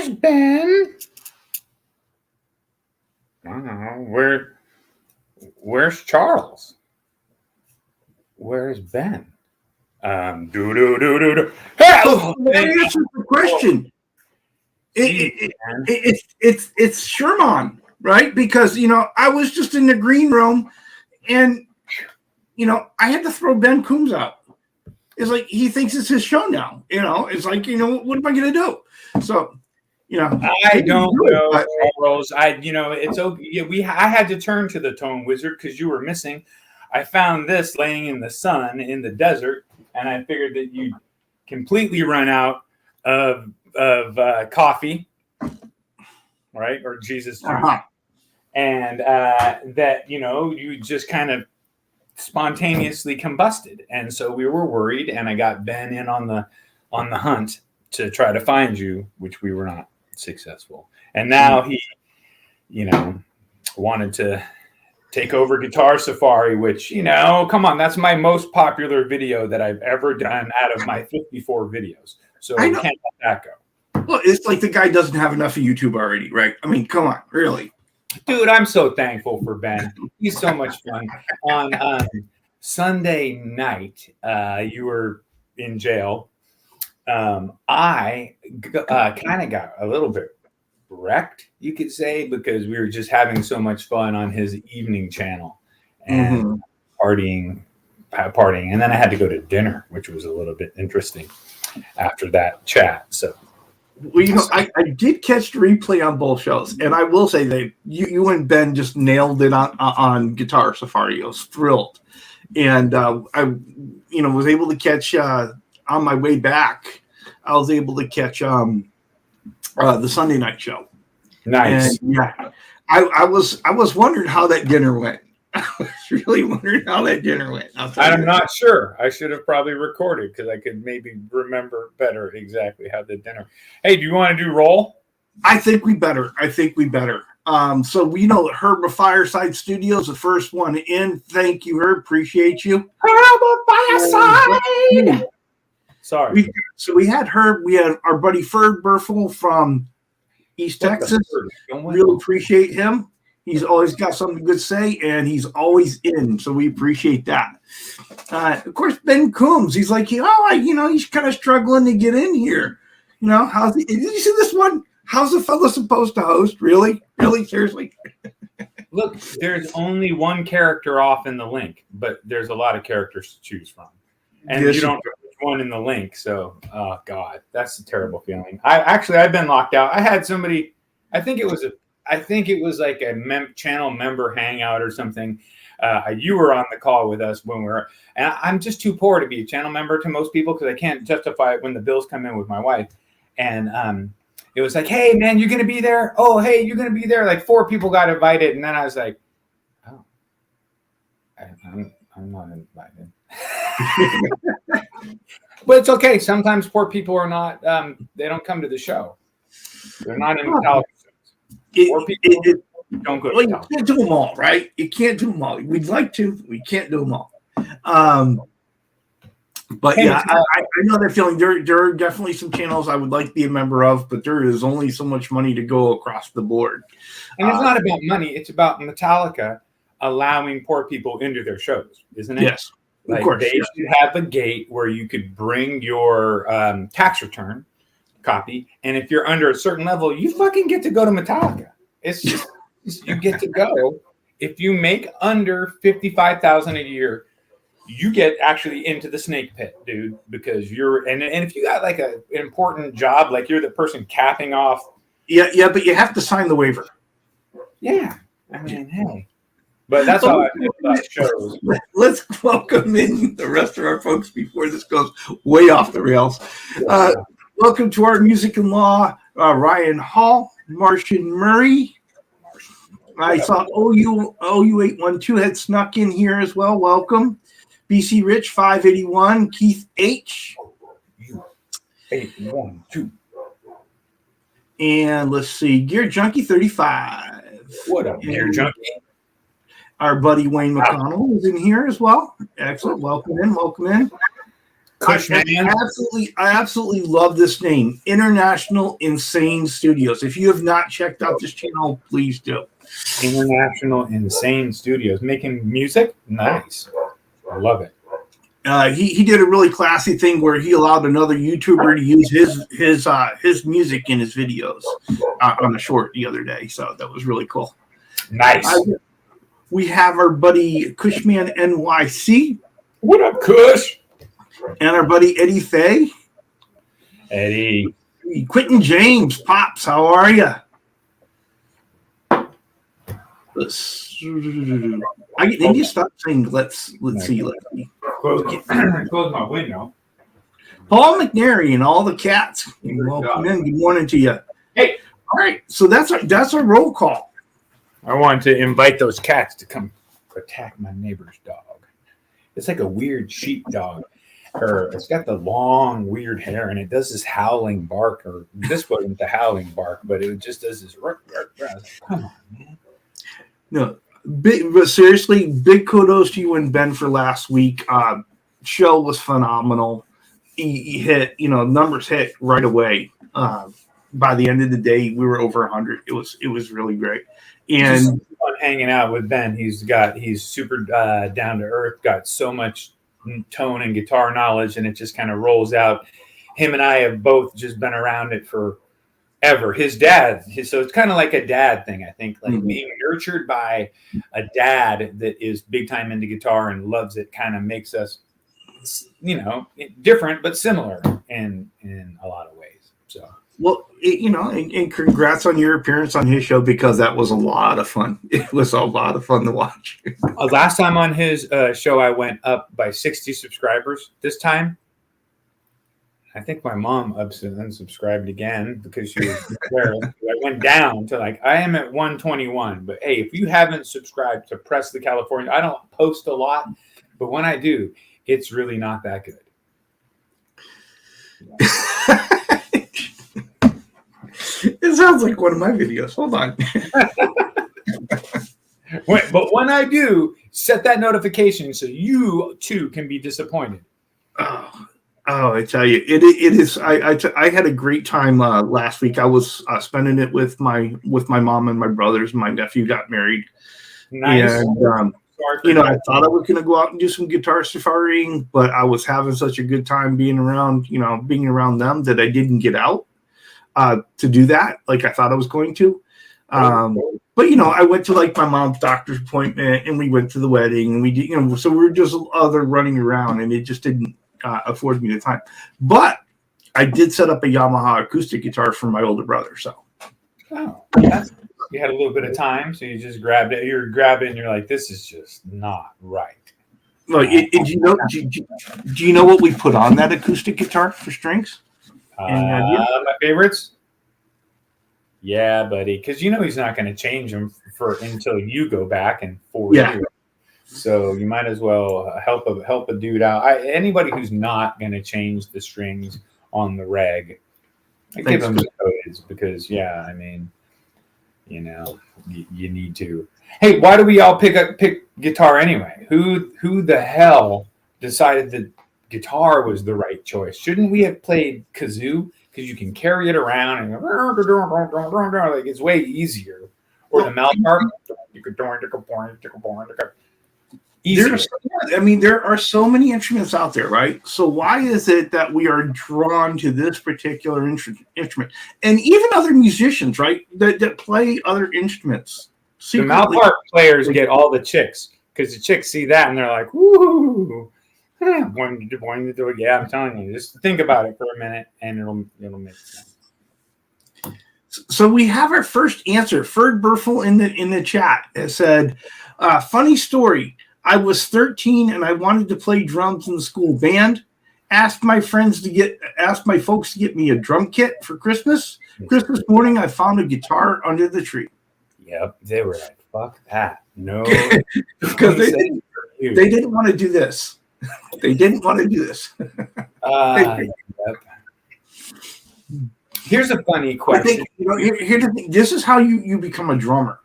Where's Ben? I don't know. Where's Charles? Where's Ben? Let me answer the question. It's Sherman, right? Because I was just in the green room, and I had to throw Ben Coombs out. It's like he thinks it's his show now. It's like what am I going to do? So. I don't know, Charles. It's okay. I had to turn to the Tone Wizard because you were missing. I found this laying in the sun in the desert, and I figured that you'd completely run out of coffee, right? Or Jesus juice, and that you just kind of spontaneously combusted, and so we were worried. And I got Ben in on the hunt to try to find you, which we were not successful. And now he wanted to take over Guitar Safari, which come on, that's my most popular video that I've ever done out of my 54 videos, so can't let that go. Well, it's like the guy doesn't have enough of YouTube already, right? I mean, come on, really. Dude, I'm so thankful for Ben. He's so much fun. On Sunday night, you were in jail. I kind of got a little bit wrecked, you could say, because we were just having so much fun on his evening channel and partying. And then I had to go to dinner, which was a little bit interesting after that chat. So, well, I did catch the replay on both shows, and I will say that you and Ben just nailed it on Guitar Safari. I was thrilled, and I was able to catch on my way back. I was able to catch the Sunday night show. Nice. And, yeah, I was wondering how that dinner went. I was really wondering how that dinner went. I'm not sure. I should have probably recorded because I could maybe remember better exactly how the dinner. Hey, do you want to do roll? I think we better. So we know that Herb of Fireside Studios, the first one in. Thank you, Herb. Appreciate you. Herb of Fireside. Sorry. We had Herb. We had our buddy Ferg Burfel from East Texas. Really appreciate him. He's always got something good to say, and he's always in. So we appreciate that. Of course, Ben Coombs. He's like, he's kind of struggling to get in here. Did you see this one? How's a fellow supposed to host? Really? Seriously? Look, there's only one character off in the link, but there's a lot of characters to choose from. And you don't know which one in the link. So, oh, God, that's a terrible feeling. I've been locked out. I had somebody, I think it was like a channel member hangout or something. You were on the call with us when and I'm just too poor to be a channel member to most people because I can't justify it when the bills come in with my wife. And it was like, hey, man, you're going to be there? Oh, hey, you're going to be there? Like 4 people got invited. And then I was like, oh, I'm not invited. But it's okay. Sometimes poor people are not, they don't come to the show. They're not in Metallica shows. Poor people don't go to Metallica. You can't do them all, right? You can't do them all. We'd like to. We can't do them all. But yeah, I know that feeling. There are definitely some channels I would like to be a member of, but there is only so much money to go across the board. And it's not about money. It's about Metallica allowing poor people into their shows, isn't it? Yes. Like of course, they should have a gate where you could bring your tax return copy. And if you're under a certain level, you fucking get to go to Metallica. It's just, you get to go. If you make under $55,000 a year, you get actually into the snake pit, dude, because and if you got like an important job, like you're the person capping off. Yeah, but you have to sign the waiver. Yeah. I mean, hey. But that's how I feel about shows. Let's welcome in the rest of our folks before this goes way off the rails. Welcome to our Music and Law, Ryan Hall, Martian Murray. I saw OU812 had snuck in here as well. Welcome. BC Rich 581, Keith H. 812. And let's see, Gear Junkie 35. What up, Gear Junkie? Our buddy Wayne McConnell is in here as well. Excellent. Welcome in. I absolutely love this name, International Insane Studios. If you have not checked out this channel, please do. International Insane Studios, making music. Nice, I love it. He did a really classy thing where he allowed another YouTuber to use his music in his videos on a short the other day. So that was really cool. Nice. We have our buddy Cushman NYC. What up, Kush? And our buddy Eddie Fay. Eddie. Quentin James. Pops, how are you? I need to stop saying let's see. Close my window. Paul McNary and all the cats. Welcome in. Good morning to you. Hey. All right. So that's our roll call. I wanted to invite those cats to come attack my neighbor's dog. It's like a weird sheep dog. It's got the long, weird hair, and it does this howling bark. Or this wasn't the howling bark, but it just does this. Come on, man. No, but seriously, big kudos to you and Ben for last week. Show was phenomenal. He hit, numbers hit right away. By the end of the day, we were over 100. It was really great. And just fun hanging out with Ben. He's super down to earth. Got so much tone and guitar knowledge, and it just kind of rolls out. Him and I have both just been around it for ever. His dad, so it's kind of like a dad thing, I think, like being nurtured by a dad that is big time into guitar and loves it kind of makes us, different but similar in a lot of ways. So, well, and congrats on your appearance on his show, because that was a lot of fun. It was a lot of fun to watch. Last time on his show, I went up by 60 subscribers. This time, I think my mom unsubscribed again because she was there. I went down to I am at 121. But hey, if you haven't subscribed to Press the California, I don't post a lot, but when I do, it's really not that good. It sounds like one of my videos. Hold on. But when I do, set that notification so you too can be disappointed. Oh, I tell you, it is. I had a great time last week. I was spending it with my mom and my brothers. My nephew got married. Nice. And I thought I was going to go out and do some guitar safaring, but I was having such a good time being around them that I didn't get out to do that like I thought I was going to. But I went to my mom's doctor's appointment, and we went to the wedding, and we did, so we were just running around, and it just didn't afford me the time. But I did set up a Yamaha acoustic guitar for my older brother. So, you had a little bit of time, so you just grabbed it. You grabbed it, and you're like, "This is just not right." Well, do you know what we put on that acoustic guitar for strings? My favorites. Yeah, buddy, because he's not going to change them until you go back in 4 years. So you might as well help a dude out. Anybody who's not going to change the strings on the reg, I give them the codes because, you need to. Hey, why do we all pick guitar anyway? Who the hell decided that guitar was the right choice? Shouldn't we have played kazoo? Because you can carry it around and it's way easier. Or the mouth harp. There are so many instruments out there, right? So why is it that we are drawn to this particular instrument? And even other musicians, right, that play other instruments. The mouth harp players get all the chicks because the chicks see that and they're like, "Woo! Wanting to do it." Yeah, I'm telling you, just think about it for a minute, and it'll make sense. So we have our first answer. Ferd Burfel in the chat has said, "Funny story. I was 13 and I wanted to play drums in the school band. Asked my folks to get me a drum kit for Christmas. Christmas morning, I found a guitar under the tree." Yep, they were like, "Fuck that, no," because they didn't want to do this. They didn't want to do this. Yep. Here's a funny question. Here's the thing. This is how you become a drummer.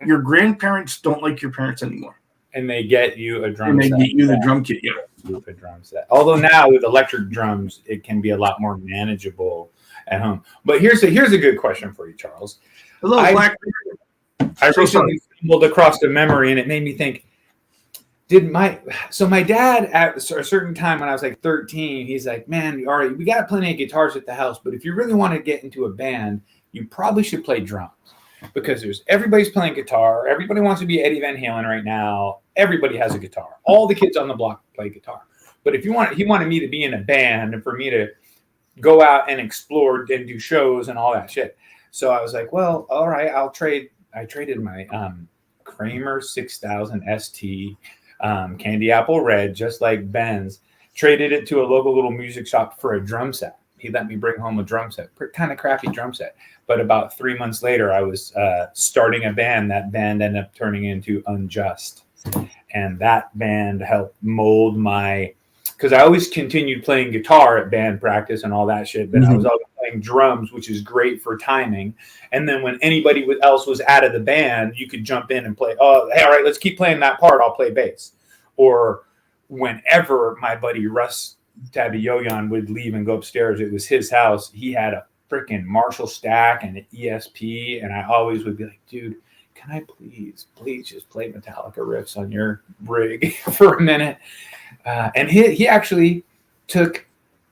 Your grandparents don't like your parents anymore. And they get you a drum and they set. get you the drum kit. Yeah. A drum set. Although now with electric drums, it can be a lot more manageable at home. But here's a good question for you, Charles. Hello, Black. I recently stumbled across a memory, and it made me think. My dad at a certain time when I was like 13, he's like, man, all right, we got plenty of guitars at the house, but if you really want to get into a band, you probably should play drums because everybody's playing guitar. Everybody wants to be Eddie Van Halen right now. Everybody has a guitar. All the kids on the block play guitar. But he wanted me to be in a band and for me to go out and explore and do shows and all that shit. So I was like, well, all right, I traded my Kramer 6000 ST. Candy Apple Red, just like Ben's, traded it to a local little music shop for a drum set. He let me bring home a drum set, kind of crappy drum set. But about 3 months later, I was starting a band. That band ended up turning into Unjust. And that band helped mold because I always continued playing guitar at band practice and all that shit. But I was always playing drums, which is great for timing. And then when anybody else was out of the band, you could jump in and play. Oh, hey, all right, let's keep playing that part. I'll play bass. Or whenever my buddy Russ Tabayoyan would leave and go upstairs, it was his house. He had a freaking Marshall stack and an ESP. And I always would be like, dude, can I please just play Metallica riffs on your rig for a minute? And he actually took,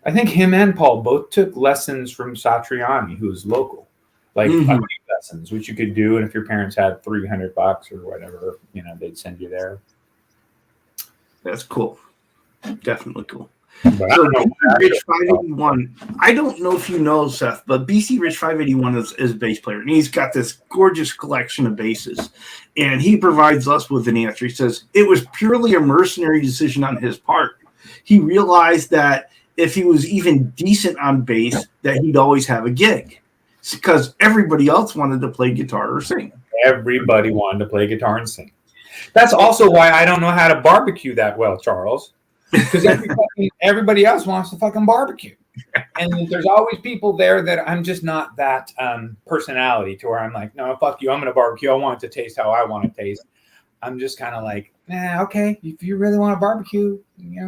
I think him and Paul both took lessons from Satriani, who was local, like lessons, which you could do. And if your parents had $300 or whatever, they'd send you there. That's cool. Definitely cool. But so Rich 581, I don't know if you know, Seth, but BC Rich 581 is a bass player, and he's got this gorgeous collection of basses, and he provides us with an answer. He says, it was purely a mercenary decision on his part. He realized that if he was even decent on bass, that he'd always have a gig, because everybody else wanted to play guitar or sing. Everybody wanted to play guitar and sing. That's also why I don't know how to barbecue that well, Charles. Because everybody else wants to fucking barbecue. And there's always people there that I'm just not that personality to where I'm like, no, fuck you. I'm going to barbecue. I want it to taste how I want it to taste. I'm just kind of like, okay. If you really want to barbecue,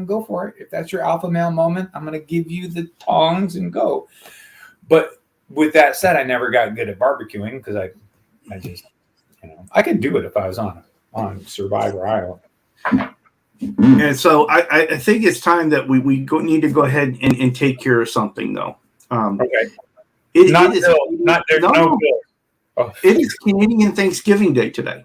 go for it. If that's your alpha male moment, I'm going to give you the tongs and go. But with that said, I never got good at barbecuing because I just, I could do it if I was on Survivor Island. And so I think it's time that we need to go ahead and take care of something, though. Okay. It is Canadian Thanksgiving Day today.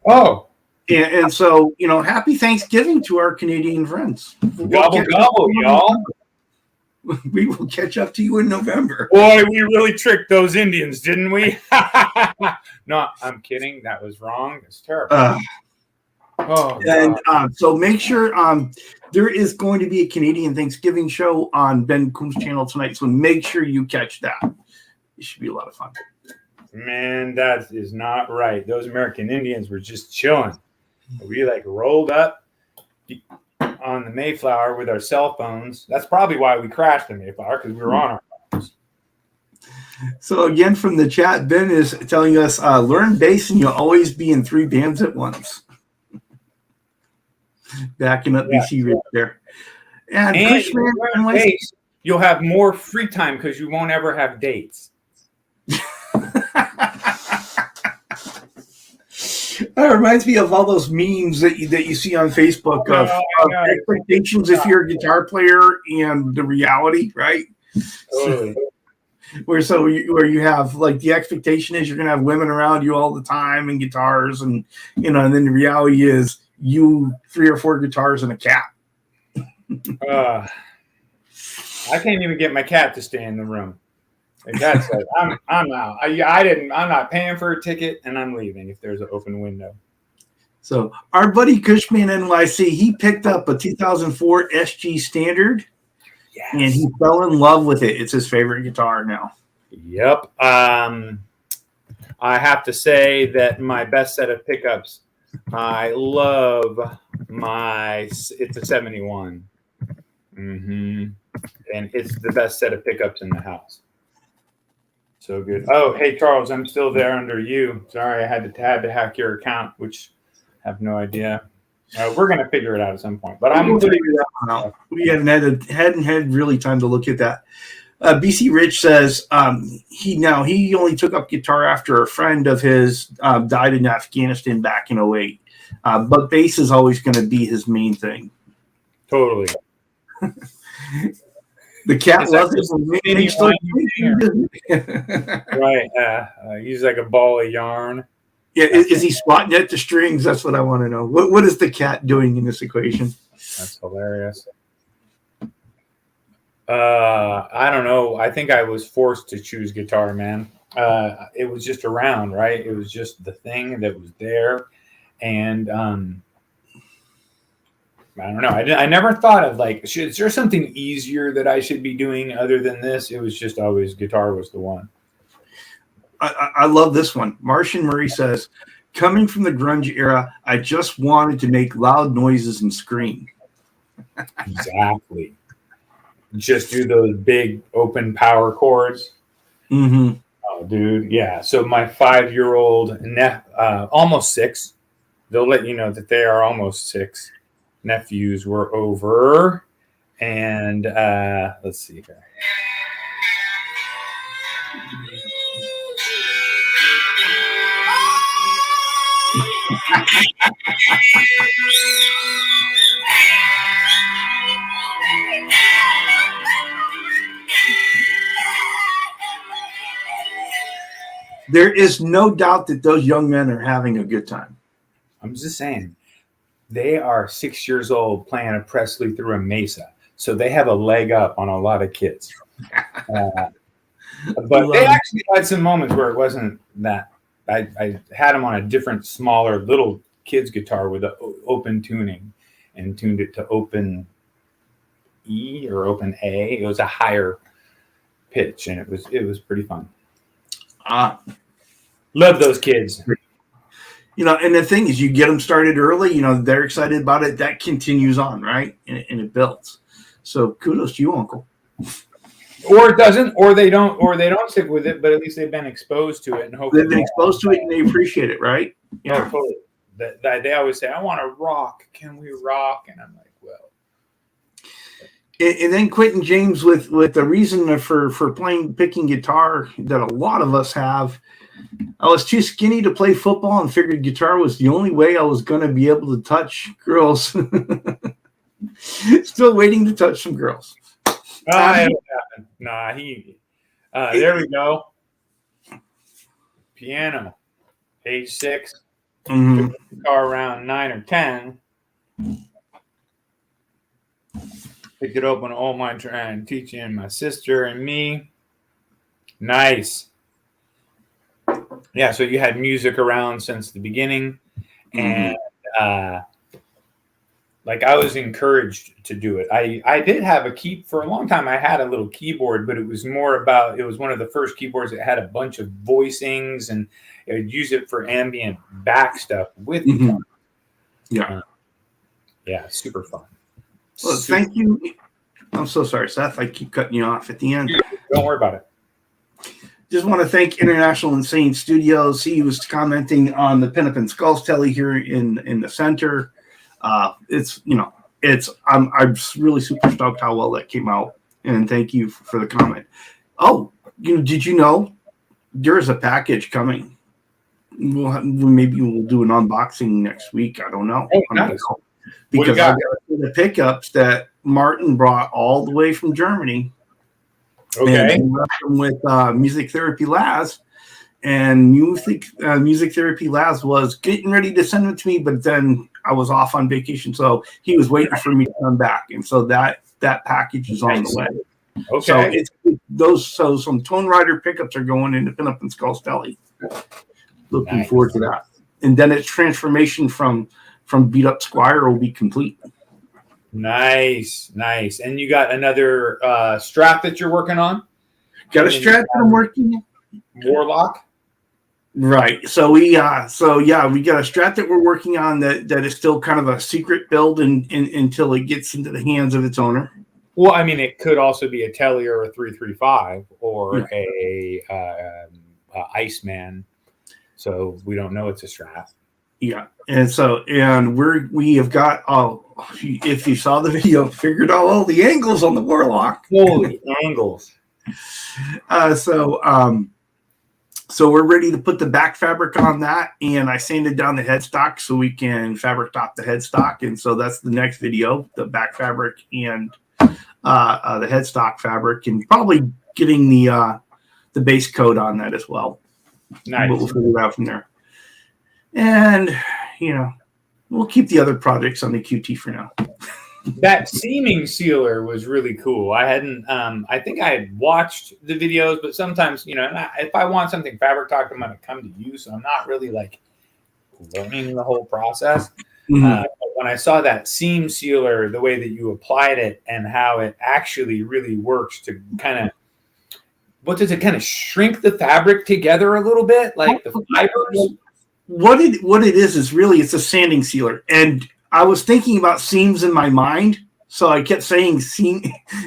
Oh. And so, happy Thanksgiving to our Canadian friends. Gobble, gobble, y'all. We will catch up to you in November. Boy, we really tricked those Indians, didn't we? No, I'm kidding. That was wrong. It's terrible. So make sure there is going to be a Canadian Thanksgiving show on Ben Coom's channel tonight. So make sure you catch that. It should be a lot of fun. Man, that is not right. Those American Indians were just chilling. We rolled up on the Mayflower with our cell phones. That's probably why we crashed the Mayflower, because we were on our phones. So again, from the chat, Ben is telling us, learn bass and you'll always be in 3 bands at once. Backing up BC right there. And bass, you'll have more free time because you won't ever have dates. That reminds me of all those memes that you see on Facebook of expectations if you're a guitar player and the reality, right? Totally. Where you have the expectation is you're gonna have women around you all the time and guitars and and then the reality is you 3 or 4 guitars and a cat. I can't even get my cat to stay in the room. That's like, I'm out. I'm not paying for a ticket and I'm leaving if there's an open window. So our buddy Cushman NYC, he picked up a 2004 SG Standard. Yes. And he fell in love with it. It's his favorite guitar now. Yep. I have to say that my best set of pickups, I love it's a 71. And it's the best set of pickups in the house. So good. Oh, hey, Charles, I'm still there under you. Sorry, I had to hack your account, which I have no idea. We're gonna figure it out at some point. But we hadn't had really time to look at that. BC Rich says he only took up guitar after a friend of his died in Afghanistan back in 2008. But bass is always going to be his main thing. Totally. The cat loves it. Right. He's like a ball of yarn. Yeah. Is he swatting at the strings? That's what I want to know. What is the cat doing in this equation? That's hilarious. I don't know. I think I was forced to choose guitar, man. It was just around, right? It was just the thing that was there. And I don't know. I never thought of like, is there something easier that I should be doing other than this? It was just always guitar was the one. I love this one. Martian Murray says, coming from the grunge era, I just wanted to make loud noises and scream. Exactly. Just do those big open power chords. Mm-hmm. Oh, dude. Yeah. So my 5-year-old, almost 6, they'll let you know that they are almost 6. Nephews were over, and let's see here. There is no doubt that those young men are having a good time. I'm just saying. They are 6 years old playing a Presley through a Mesa. So they have a leg up on a lot of kids. But they actually had some moments where it wasn't that. I had them on a different, smaller, little kids guitar with an open tuning and tuned it to open E or open A. It was a higher pitch, and it was pretty fun. Love those kids. And the thing is, you get them started early, they're excited about it. That continues on, right? And it builds. So kudos to you, Uncle. Or it doesn't, or they don't stick with it, but at least they've been exposed to it. And hopefully they've been exposed to it and they appreciate it, right? Yeah. Oh, totally. They always say, I want to rock. Can we rock? And I'm like, well. And then Quentin James with the reason for picking guitar that a lot of us have. I was too skinny to play football and figured guitar was the only way I was going to be able to touch girls. Still waiting to touch some girls. There we go. Piano, age 6. Mm-hmm. Guitar around 9 or 10. Picked it up on all my trying teaching my sister and me. Nice. Yeah, so you had music around since the beginning, and like I was encouraged to do it. I did have for a long time. I had a little keyboard, but it was more about. It was one of the first keyboards that had a bunch of voicings, and I would use it for ambient back stuff with guitar. Yeah, yeah, super fun. Well, thank you. I'm so sorry, Seth. I keep cutting you off at the end. Don't worry about it. Just want to thank International Insane Studios. He was commenting on the Pinup and Skulls telly here in the center. I'm really super stoked how well that came out, and thank you for the comment. Oh, did you know there's a package coming? Maybe we'll do an unboxing next week. I don't know. Oh, nice. Because I got the pickups that Martin brought all the way from Germany. Okay. And left them with Music Therapy Laz. And Music Therapy Laz was getting ready to send it to me, but then I was off on vacation. So he was waiting for me to come back. And so that package is on the way. Okay. So some Tone Rider pickups are going into Pinup and Skulls Deli. Looking forward to that. And then its transformation from Beat Up Squire will be complete. Nice. And you got another strap that you're working on? Got a strap that I'm working on. Warlock? Right. So we got a strap that we're working on that is still kind of a secret build until it gets into the hands of its owner. Well, I mean, it could also be a Telly or a 335 or a Iceman. So we don't know it's a strap. Yeah. And we have got, if you saw the video, figured out all the angles on the Warlock. Holy angles. So we're ready to put the back fabric on that, and I sanded down the headstock so we can fabric top the headstock, and so that's the next video, the back fabric and the headstock fabric, and probably getting the base coat on that as well. Nice. But we'll figure it out from there. And we'll keep the other projects on the QT for now. That seaming sealer was really cool. I hadn't, I think I had watched the videos, but sometimes, if I want something fabric talk, I'm going to come to you. So I'm not really like learning the whole process. But when I saw that seam sealer, the way that you applied it and how it actually really works to kind of shrink the fabric together a little bit, like the fibers? What it is really, it's a sanding sealer. And I was thinking about seams in my mind, so I kept saying seam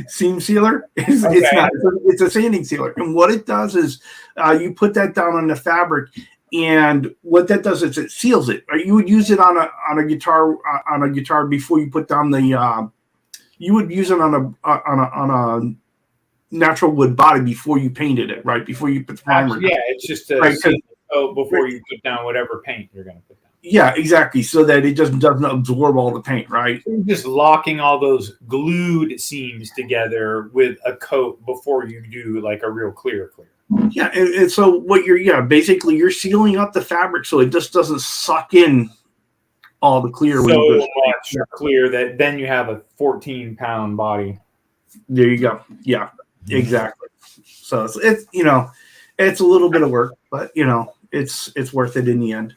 sealer. It's not. It's a sanding sealer, and what it does is you put that down on the fabric, and what that does is it seals it. You would use it on a guitar before you put down the. You would use it on a natural wood body before you painted it, right? Before you put the primer. Yeah, it's just before you put down whatever paint you're going to put down. Yeah, exactly. So that it just doesn't absorb all the paint, right? You're just locking all those glued seams together with a coat before you do like a real clear. Yeah, and so what basically you're sealing up the fabric so it just doesn't suck in all the clear. So much clear that then you have a 14-pound body. There you go. Yeah, exactly. So it's it's a little bit of work, but it's worth it in the end.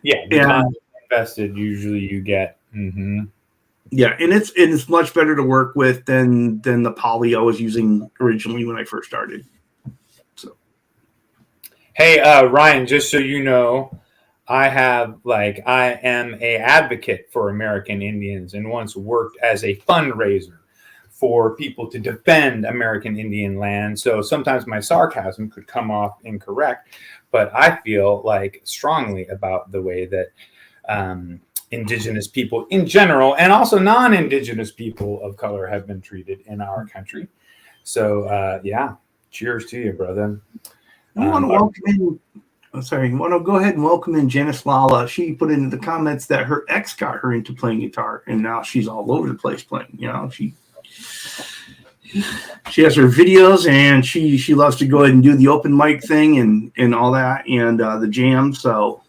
Yeah, the time invested usually you get. Yeah, and it's much better to work with than the poly I was using originally when I first started. So, hey, Ryan, just so you know, I am a advocate for American Indians and once worked as a fundraiser for people to defend American Indian land. So sometimes my sarcasm could come off incorrect, but I feel strongly about the way that Indigenous people in general, and also non-Indigenous people of color, have been treated in our country. So, cheers to you, brother. I want to welcome in. You want to go ahead and welcome in Janice Lala. She put into the comments that her ex got her into playing guitar, and now she's all over the place playing. She has her videos, and she loves to go ahead and do the open mic thing and all that, and the jam. So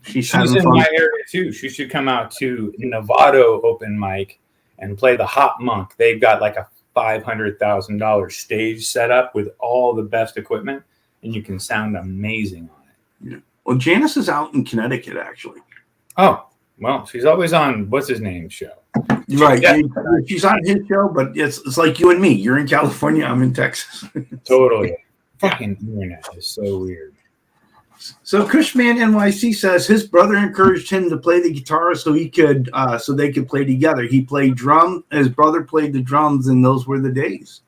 she's in fun. My area too. She should come out to Novato open mic and play the Hot Monk. They've got like a $500,000 stage set up with all the best equipment, and you can sound amazing on it. Yeah. Well, Janice is out in Connecticut, actually. Oh, well, she's always on what's his name show. Right. She's on his show, but it's like you and me. You're in California. I'm in Texas. Totally. Fucking internet is so weird. So Cushman NYC says his brother encouraged him to play the guitar so he could, so they could play together. He played drum. His brother played the drums, and those were the days.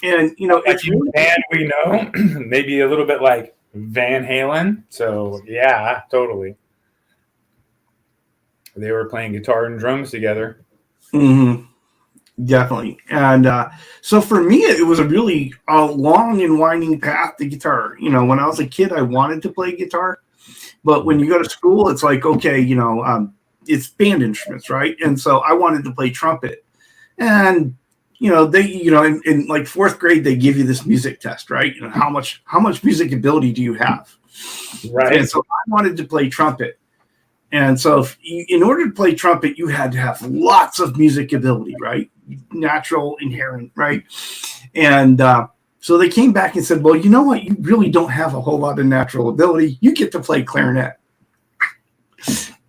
And it's really band we know, maybe a little bit like Van Halen. So yeah, totally. They were playing guitar and drums together. Mm-hmm. Definitely. And so for me, it was a really long and winding path to guitar. When I was a kid, I wanted to play guitar. But when you go to school, it's like, okay, it's band instruments, right? And so I wanted to play trumpet. And, in like fourth grade, they give you this music test, right? How much music ability do you have? Right. And so I wanted to play trumpet. And so in order to play trumpet, you had to have lots of music ability, right? Natural, inherent, right? And so they came back and said, well, you know what? You really don't have a whole lot of natural ability. You get to play clarinet.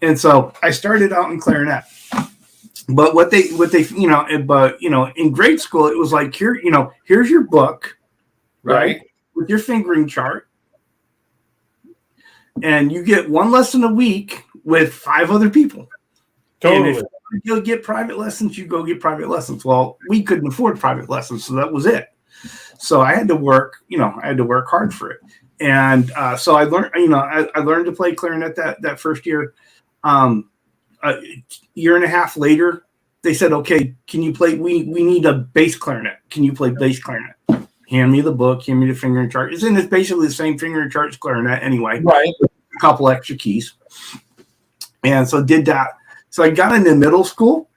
And so I started out in clarinet. But in grade school, it was like, here's your book, right? With your fingering chart. And you get one lesson a week with 5 other people. Totally. And if you get private lessons, you go get private lessons. Well, we couldn't afford private lessons, so that was it. So I had to work, hard for it. So I learned, I learned to play clarinet that first year. A year and a half later, they said, okay, can you play? We need a bass clarinet. Can you play bass clarinet? Hand me the book, hand me the fingering chart. It's basically the same fingering chart as clarinet anyway. Right. A couple extra keys. And so did that. So I got into middle school,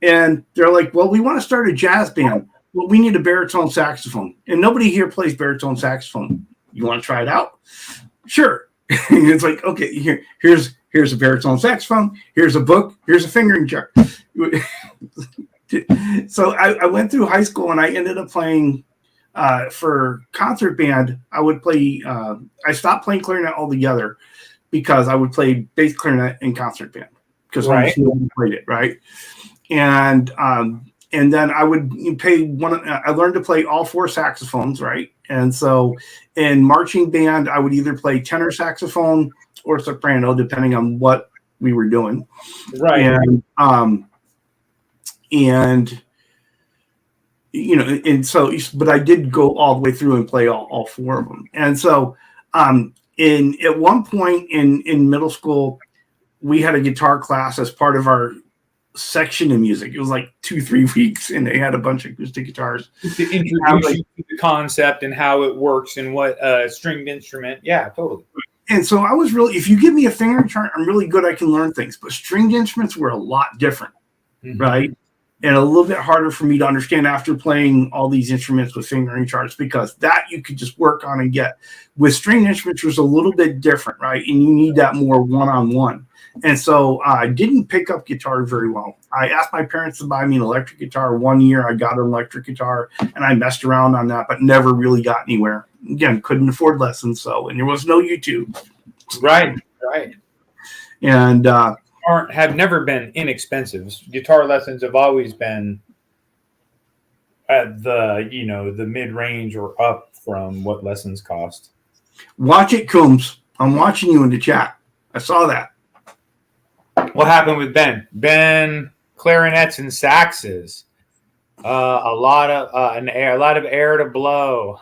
and they're like, well, we want to start a jazz band. Well, we need a baritone saxophone. And nobody here plays baritone saxophone. You want to try it out? Sure. It's like, okay, here's a baritone saxophone. Here's a book. Here's a fingering chart. So I went through high school, and I ended up playing for concert band. I would play. I stopped playing clarinet altogether because I would play bass clarinet in concert band because I played it, right. And then I would pay one. I learned to play all four saxophones, right. And so in marching band, I would either play tenor saxophone or soprano, depending on what we were doing. Right. But I did go all the way through and play all four of them. And so at one point in middle school, we had a guitar class as part of our section of music. It was like 2-3 weeks, and they had a bunch of acoustic guitars to introduce you to the concept and how it works and what stringed instrument. Yeah, totally. And so I was really, if you give me a fingering chart, I'm really good. I can learn things, but stringed instruments were a lot different, right? And a little bit harder for me to understand after playing all these instruments with fingering charts, because that you could just work on and get. With stringed instruments was a little bit different, right? And you need that more one-on-one. And so I didn't pick up guitar very well. I asked my parents to buy me an electric guitar. 1 year I got an electric guitar, and I messed around on that, but never really got anywhere. Again, couldn't afford lessons, and there was no YouTube. Right. And have never been inexpensive. Guitar lessons have always been at the mid-range or up from what lessons cost. Watch it, Coombs. I'm watching you in the chat. I saw that. What happened with Ben? Ben, clarinets and saxes. A lot of air to blow.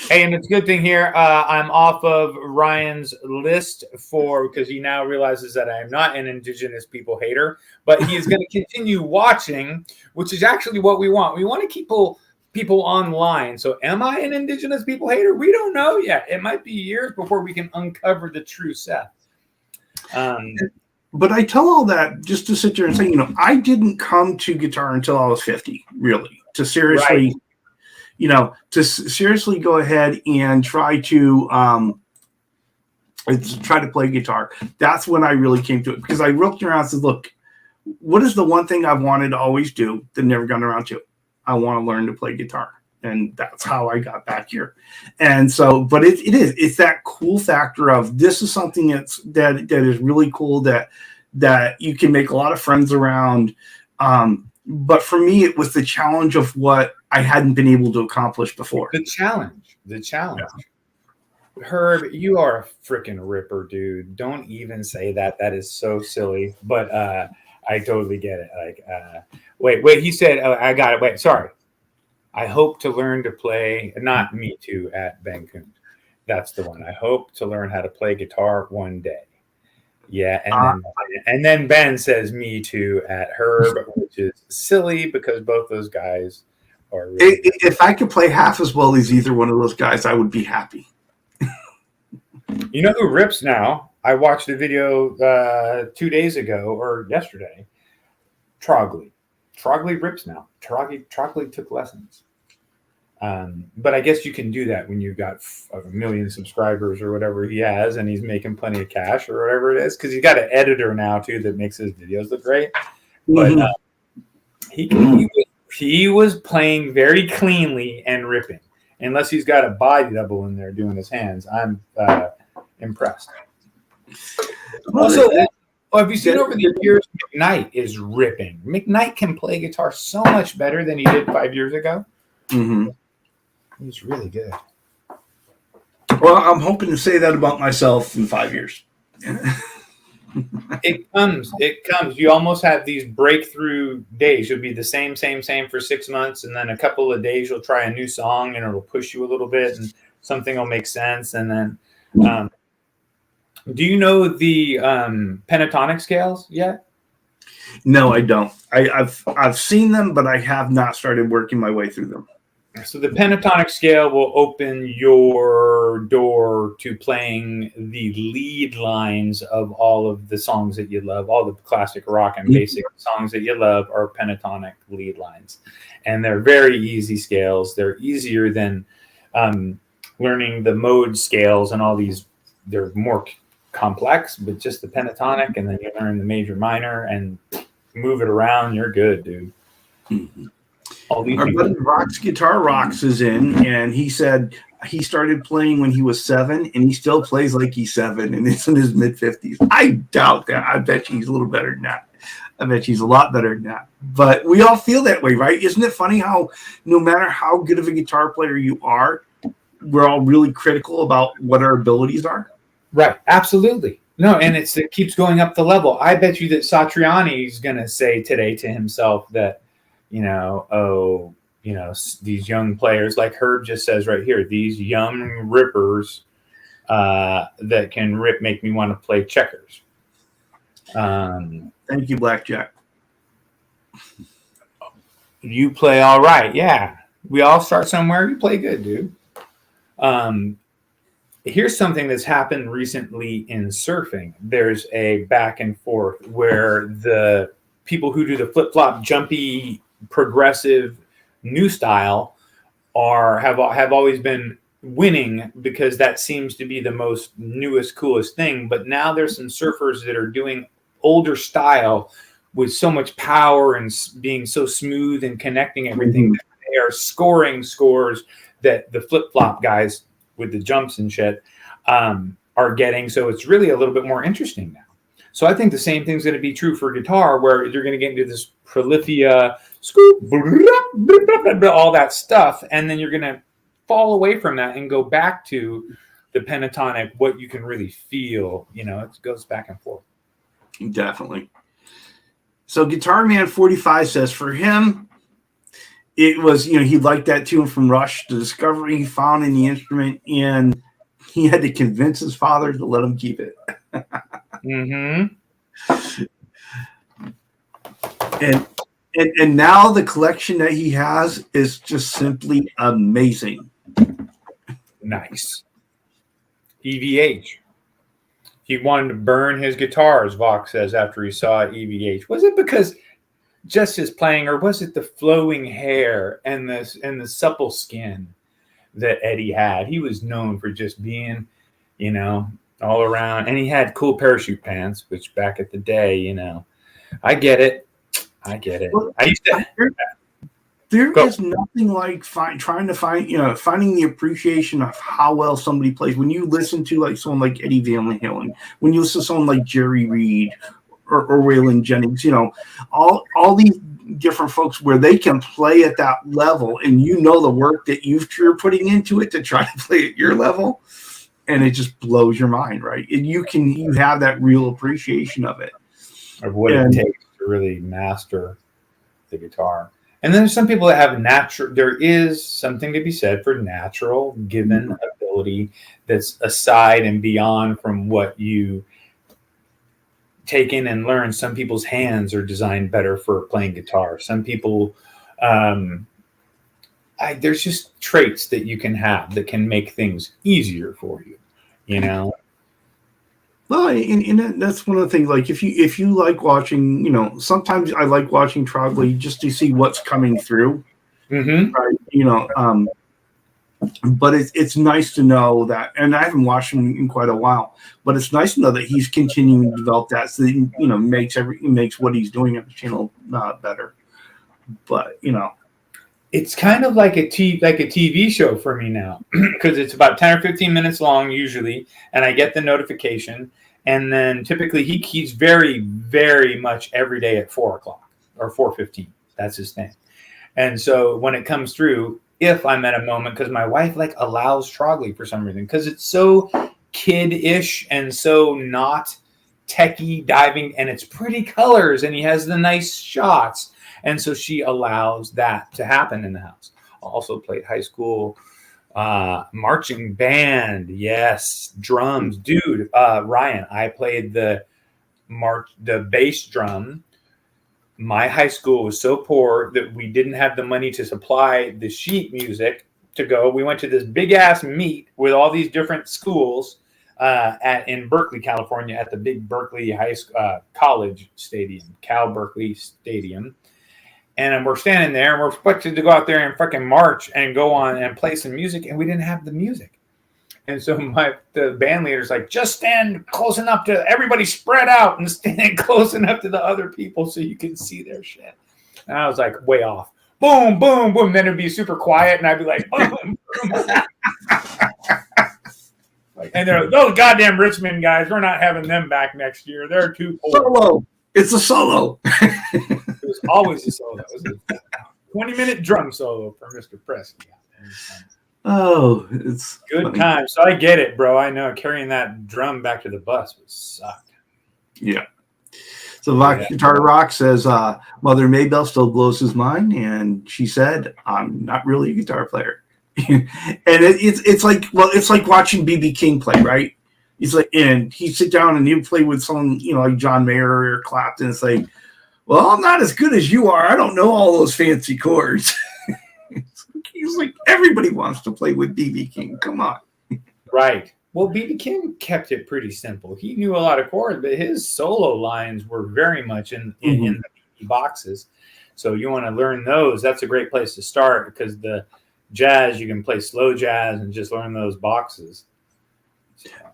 Hey, and it's a good thing here. I'm off of Ryan's list because he now realizes that I am not an Indigenous people hater, but he is going to continue watching, which is actually what we want. We want to keep people online. So am I an Indigenous people hater? We don't know yet. It might be years before we can uncover the true Seth. But I tell all that just to sit there and say, I didn't come to guitar until I was 50, really, to seriously, go ahead and try to play guitar. That's when I really came to it, because I looked around and said, look, what is the one thing I've wanted to always do that never gotten around to? I want to learn to play guitar. And that's how I got back here. And so, but it's that cool factor of this is something that is really cool that you can make a lot of friends around. But for me, it was the challenge of what I hadn't been able to accomplish before. The challenge. Yeah. Herb, you are a freaking ripper, dude. Don't even say that. That is so silly. But I totally get it. Wait. He said, I got it. Wait, sorry. I hope to learn to play, not Me Too at Vancouver. That's the one. I hope to learn how to play guitar one day. Yeah, and then Ben says Me Too at Herb, which is silly because both those guys are really if I could play half as well as either one of those guys, I would be happy. You know who rips now? I watched a video 2 days ago or yesterday. Trogley. Trogley rips now. Trogley took lessons. But I guess you can do that when you've got 1 million subscribers or whatever he has, and he's making plenty of cash or whatever it is, because he's got an editor now too that makes his videos look great. But he was playing very cleanly and ripping, unless he's got a body double in there doing his hands. I'm impressed. Also, have you seen over the years, McKnight is ripping. McKnight can play guitar so much better than he did 5 years ago. Mm-hmm. He's really good. Well, I'm hoping to say that about myself in 5 years. It comes. You almost have these breakthrough days. You'll be the same for 6 months, and then a couple of days you'll try a new song, and it'll push you a little bit. And something will make sense. And then, do you know the pentatonic scales yet? No, I don't. I've seen them, but I have not started working my way through them. So the pentatonic scale will open your door to playing the lead lines of all of the songs that you love. All the classic rock and basic songs that you love are pentatonic lead lines. And they're very easy scales. They're easier than learning the mode scales and all these. They're more complex, but just the pentatonic, and then you learn the major minor and move it around. You're good, dude. Mm-hmm. Our buddy Rocks Guitar Rocks is in, and he said he started playing when he was 7, and he still plays like he's 7, and it's in his mid-50s. I doubt that. I bet you he's a little better than that. I bet she's a lot better than that. But we all feel that way, right? Isn't it funny how no matter how good of a guitar player you are, we're all really critical about what our abilities are? Right. Absolutely. No, and it keeps going up the level. I bet you that Satriani is going to say today to himself that, these young players, like Herb just says right here, these young rippers that can make me want to play checkers. Thank you, Blackjack. You play all right. Yeah. We all start somewhere. You play good, dude. Here's something that's happened recently in surfing. There's a back and forth where the people who do the flip-flop, jumpy, progressive new style have always been winning because that seems to be the most newest, coolest thing. But now there's some surfers that are doing older style with so much power and being so smooth and connecting everything. That they are scoring scores that the flip-flop guys with the jumps and shit are getting. So it's really a little bit more interesting now. So I think the same thing's going to be true for guitar, where you're going to get into this prolifia, all that stuff, and then you're going to fall away from that and go back to the pentatonic, what you can really feel. It goes back and forth. Definitely. So Guitar Man 45 says for him, it was, he liked that tune from Rush, the discovery he found in the instrument, and he had to convince his father to let him keep it. Mm-hmm. And now the collection that he has is just simply amazing. Nice. EVH. He wanted to burn his guitars, Vox says, after he saw EVH. Was it because just his playing, or was it the flowing hair and the supple skin that Eddie had? He was known for just being, all around, and he had cool parachute pants, which back at the day, I get it. Well, I used to. There is nothing like finding the appreciation of how well somebody plays. When you listen to like someone like Eddie Van Halen, when you listen to someone like Jerry Reed or Waylon Jennings, all these different folks where they can play at that level, and the work that you're putting into it to try to play at your level, and it just blows your mind, right? And you have that real appreciation of it, of what it takes to really master the guitar. And then there's some people that have there is something to be said for natural given ability that's aside and beyond from what you take in and learn. Some people's hands are designed better for playing guitar. Some people, there's just traits that you can have that can make things easier for you, Well, and that's one of the things. Like if you like watching, sometimes I like watching Trogley just to see what's coming through. Mm-hmm. Right? But it's nice to know that, and I haven't watched him in quite a while. But it's nice to know that he's continuing to develop that, so that makes what he's doing on the channel better. But it's kind of like a TV show for me now, because it's about 10 or 15 minutes long usually, and I get the notification, and then typically he's very, very much every day at 4:00 or 4:15. That's his thing. And so when it comes through, if I'm at a moment, because my wife allows Trogley for some reason, because it's so kid-ish and so not techie diving, and it's pretty colors, and he has the nice shots. And so she allows that to happen in the house. Also played high school Marching band, yes. Drums, dude. Ryan, I played the bass drum. My high school was so poor that we didn't have the money to supply the sheet music to go. We went to this big ass meet with all these different schools in Berkeley, California, at the big Berkeley college stadium, Cal Berkeley Stadium. And we're standing there, and we're expected to go out there and fucking march and go on and play some music, and we didn't have the music. And so the band leader's like, just stand close enough to everybody, spread out and stand close enough to the other people so you can see their shit. And I was like, way off. Boom, boom, boom. Then it'd be super quiet, and I'd be like, boom, boom. And they're like, those goddamn Richmond guys, we're not having them back next year. They're too old. Solo. It's a solo. It was always a solo. It was a 20-minute drum solo for Mr. Presky. Oh, it's good funny. time. So I get it, bro. I know carrying that drum back to the bus would suck. Yeah. So Guitar Rock says Mother Maybell still blows his mind, and she said, "I'm not really a guitar player." And it's like, well, it's like watching BB King play, right? He's like, and he'd sit down and he'd play with someone, like John Mayer or Clapton. It's like, well, I'm not as good as you are. I don't know all those fancy chords. He's like, everybody wants to play with BB King. Come on. Right. Well, BB King kept it pretty simple. He knew a lot of chords, but his solo lines were very much in the BB boxes. So you want to learn those. That's a great place to start, because the jazz, you can play slow jazz and just learn those boxes.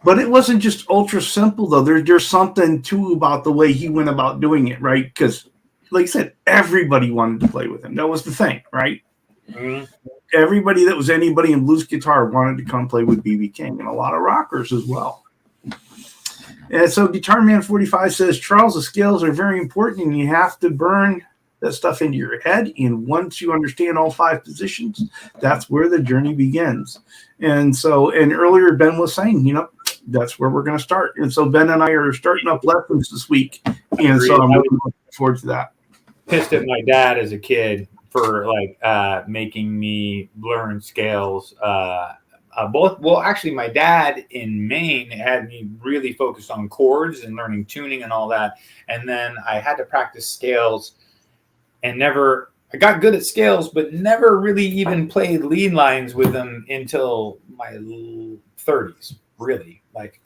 But it wasn't just ultra simple, though. There's something, too, about the way he went about doing it, right? Because, like I said, everybody wanted to play with him. That was the thing, right? Mm-hmm. Everybody that was anybody in blues guitar wanted to come play with BB King, and a lot of rockers as well. And so Guitar Man 45 says, Charles, the scales are very important, and you have to burn that stuff into your head. And once you understand all 5 positions, that's where the journey begins. And so, and earlier Ben was saying, that's where we're going to start. And so Ben and I are starting up lessons this week. And so I'm really looking forward to that. Pissed at my dad as a kid for making me learn scales. Actually, my dad in Maine had me really focused on chords and learning tuning and all that. And then I had to practice scales, and I got good at scales, but never really even played lead lines with them until my 30s, really.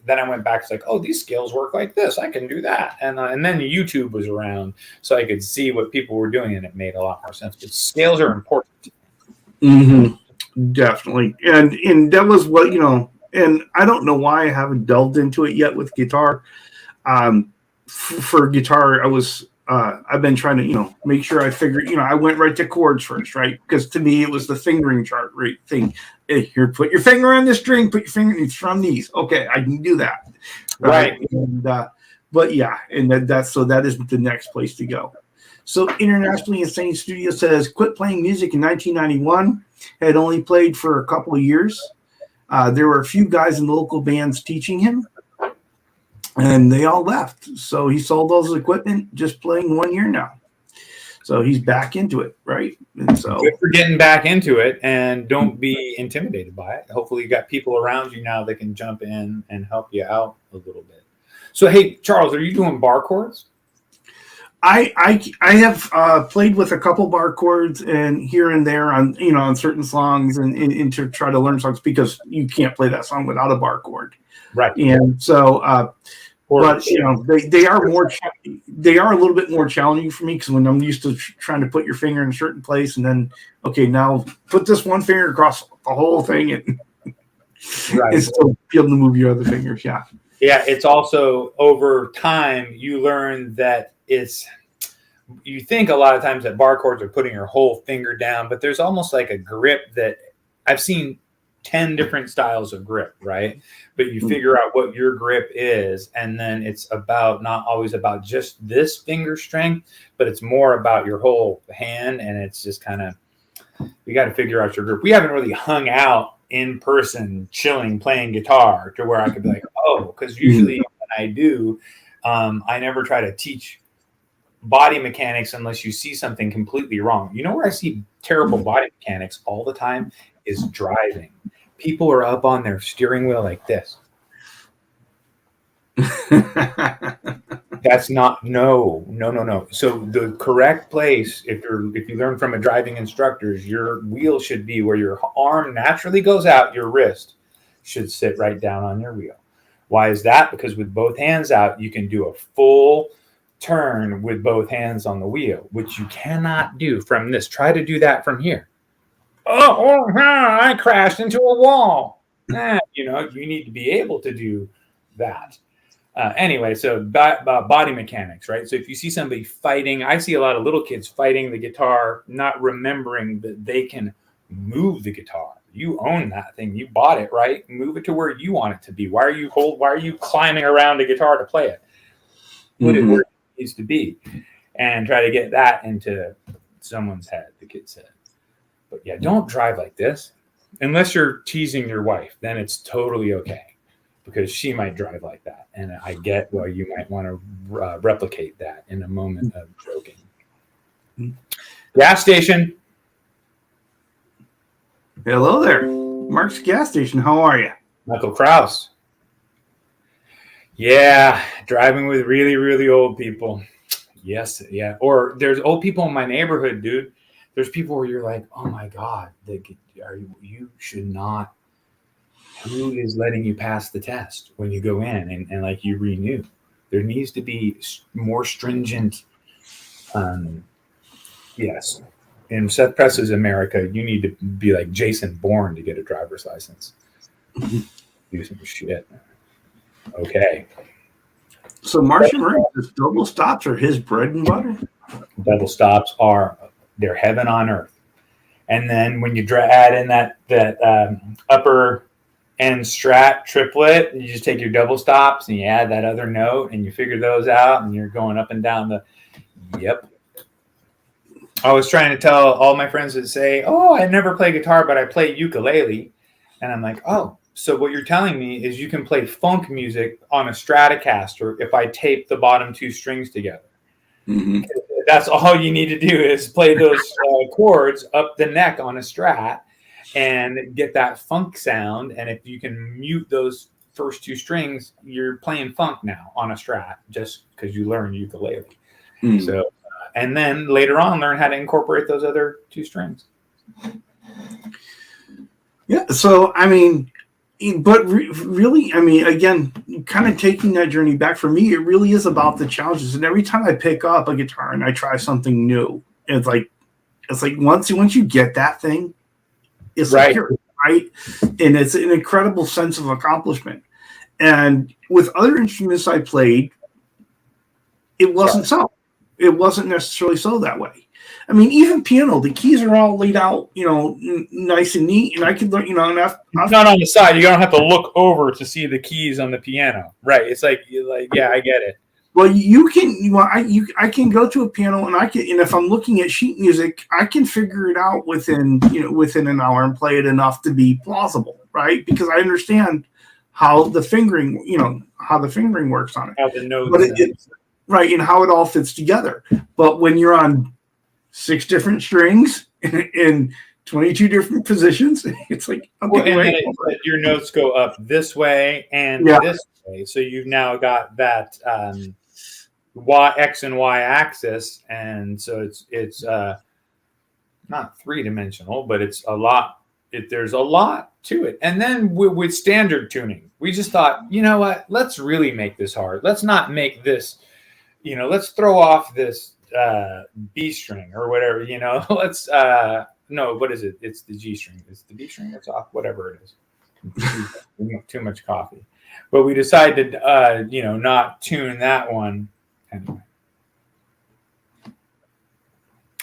Then I went back to oh, these scales work like this. I can do that. And then YouTube was around, so I could see what people were doing, and it made a lot more sense. But scales are important. Mm-hmm. Definitely. And that was what, and I don't know why I haven't delved into it yet with guitar. For guitar, I've been trying to, make sure I figure, I went right to chords first, right? Because to me, it was the fingering chart right thing. Hey, here, put your finger on this string, put your finger, it's from these. Okay, I can do that. Right. And, but yeah, and that is the next place to go. So Internationally Insane Studio says, quit playing music in 1991, had only played for a couple of years. There were a few guys in local bands teaching him, and they all left. So he sold all his equipment, just playing 1 year now. So he's back into it, right? And so good for getting back into it, and don't be intimidated by it. Hopefully you got people around you now that can jump in and help you out a little bit. So, hey, Charles, are you doing bar chords? I have played with a couple bar chords and here and there on certain songs and to try to learn songs, because you can't play that song without a bar chord. Right. And so, but they are a little bit more challenging for me, because when I'm used to trying to put your finger in a certain place, and then now put this one finger across the whole thing, and right. still be able to move your other fingers. Yeah. Yeah. It's also over time you learn that you think a lot of times that bar chords are putting your whole finger down, but there's almost like a grip that I've seen 10 different styles of grip, right? But you figure out what your grip is, and then it's not always about just this finger strength, but it's more about your whole hand, and it's just kind of, you got to figure out your grip. We haven't really hung out in person, chilling, playing guitar to where I could be like, oh, because usually when I do, I never try to teach body mechanics unless you see something completely wrong. You know where I see terrible body mechanics all the time is driving. People are up on their steering wheel like this. That's not no. So the correct place, if you learn from a driving instructor, is your wheel should be where your arm naturally goes out. Your wrist should sit right down on your wheel. Why is that? Because with both hands out, you can do a full turn with both hands on the wheel, which you cannot do from this. Try to do that from here. I crashed into a wall. You need to be able to do that. Anyway, so body mechanics, right? So if you see somebody fighting, I see a lot of little kids fighting the guitar, not remembering that they can move the guitar. You own that thing. You bought it, right? Move it to where you want it to be. Why are you climbing around the guitar to play it? Put it where it needs to be, and try to get that into someone's head, the kid's head. But yeah, don't drive like this unless you're teasing your wife. Then it's totally okay, because she might drive like that. And I get why you might want to replicate that in a moment of joking. Gas station. Hello there. Mark's gas station. How are you? Michael Kraus. Yeah, driving with really, really old people. Yes, yeah. Or there's old people in my neighborhood, dude. There's people where you're like, oh my God, you should not. Who is letting you pass the test when you go in and like you renew? There needs to be more stringent. Yes. In Seth Press's America, you need to be like Jason Bourne to get a driver's license. Do some shit. Okay. So Martian Murray's double stops are his bread and butter? Double stops they're heaven on earth. And then when you add in that upper end strat triplet, you just take your double stops and you add that other note and you figure those out and you're going up and down yep. I was trying to tell all my friends that say, oh, I never play guitar, but I play ukulele. And I'm like, oh, so what you're telling me is you can play funk music on a Stratocaster if I tape the bottom two strings together. Mm-hmm. That's all you need to do is play those chords up the neck on a Strat and get that funk sound. And if you can mute those first two strings, you're playing funk now on a Strat just because you learn ukulele. Mm-hmm. So, and then later on, learn how to incorporate those other two strings. Yeah. So, I mean, but really, I mean, again, kind of taking that journey back for me, it really is about the challenges. And every time I pick up a guitar and I try something new, it's like once you get that thing, it's right. Right. And it's an incredible sense of accomplishment. And with other instruments I played, it wasn't so. It wasn't necessarily so that way. I mean, even piano, the keys are all laid out, nice and neat, and I could learn, enough. Not on the side. You don't have to look over to see the keys on the piano, right? It's like, yeah, I get it. Well, I can go to a piano and and if I'm looking at sheet music, I can figure it out within an hour and play it enough to be plausible, right? Because I understand how the fingering works on it. How the notes. Right, and how it all fits together. But when you're on 6 different strings in 22 different positions, it's like, okay, your notes go up this way and this way. So you've now got that X and Y axis, and so it's not 3-dimensional, but it's a lot. There's a lot to it. And then with standard tuning, we just thought, you know what? Let's really make this hard. Let's not make this. Let's throw off this B string or whatever, let's, no, what is it? It's the G string. It's the B string that's off, whatever it is. Too much coffee. But we decided, not tune that one. Anyway.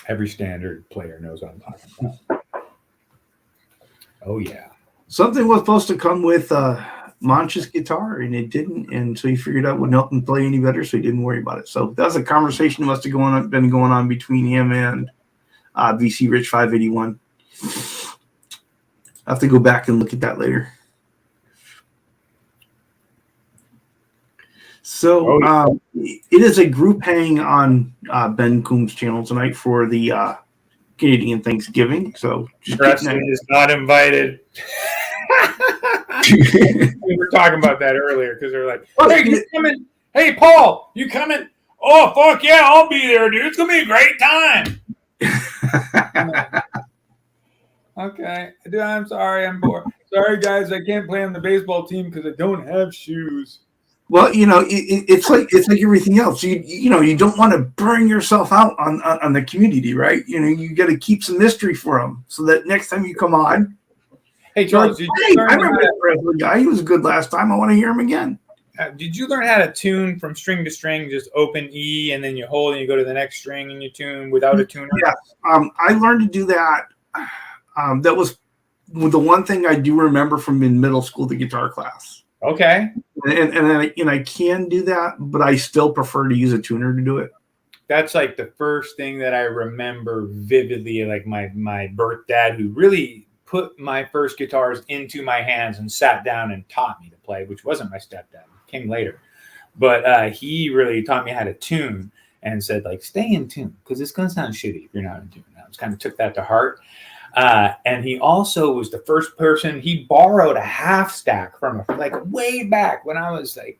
Every standard player knows what I'm talking about. Oh, yeah. Something was supposed to come with Manch's guitar, and it didn't, and so he figured out wouldn't help him play any better, so he didn't worry about it. So that's a conversation that must have been going on between him and VC Rich 581. I have to go back and look at that later. So it is a group hang on Ben Coombs' channel tonight for the Canadian Thanksgiving. So Preston is not invited. We were talking about that earlier because they're like, "Hey, you coming? Hey, Paul, you coming? Oh, fuck yeah, I'll be there, dude. It's gonna be a great time." Okay, dude, I'm sorry, I'm bored. Sorry, guys, I can't play on the baseball team because I don't have shoes. Well, it's like everything else. You don't want to burn yourself out on the community, right? You got to keep some mystery for them so that next time you come on. Hey, Charles, I remember that wrestling guy. He was good last time. I want to hear him again. Did you learn how to tune from string to string? Just open E and then you hold and you go to the next string and you tune without a tuner? Yeah, I learned to do that. That was the one thing I do remember from in middle school, the guitar class. Okay. And I can do that, but I still prefer to use a tuner to do it. That's like the first thing that I remember vividly, like my birth dad, who really put my first guitars into my hands and sat down and taught me to play, which wasn't my stepdad, it came later. But he really taught me how to tune and said, like, stay in tune because it's going to sound shitty if you're not in tune. I just kind of took that to heart. And he also was the first person, he borrowed a half stack from like way back when I was like,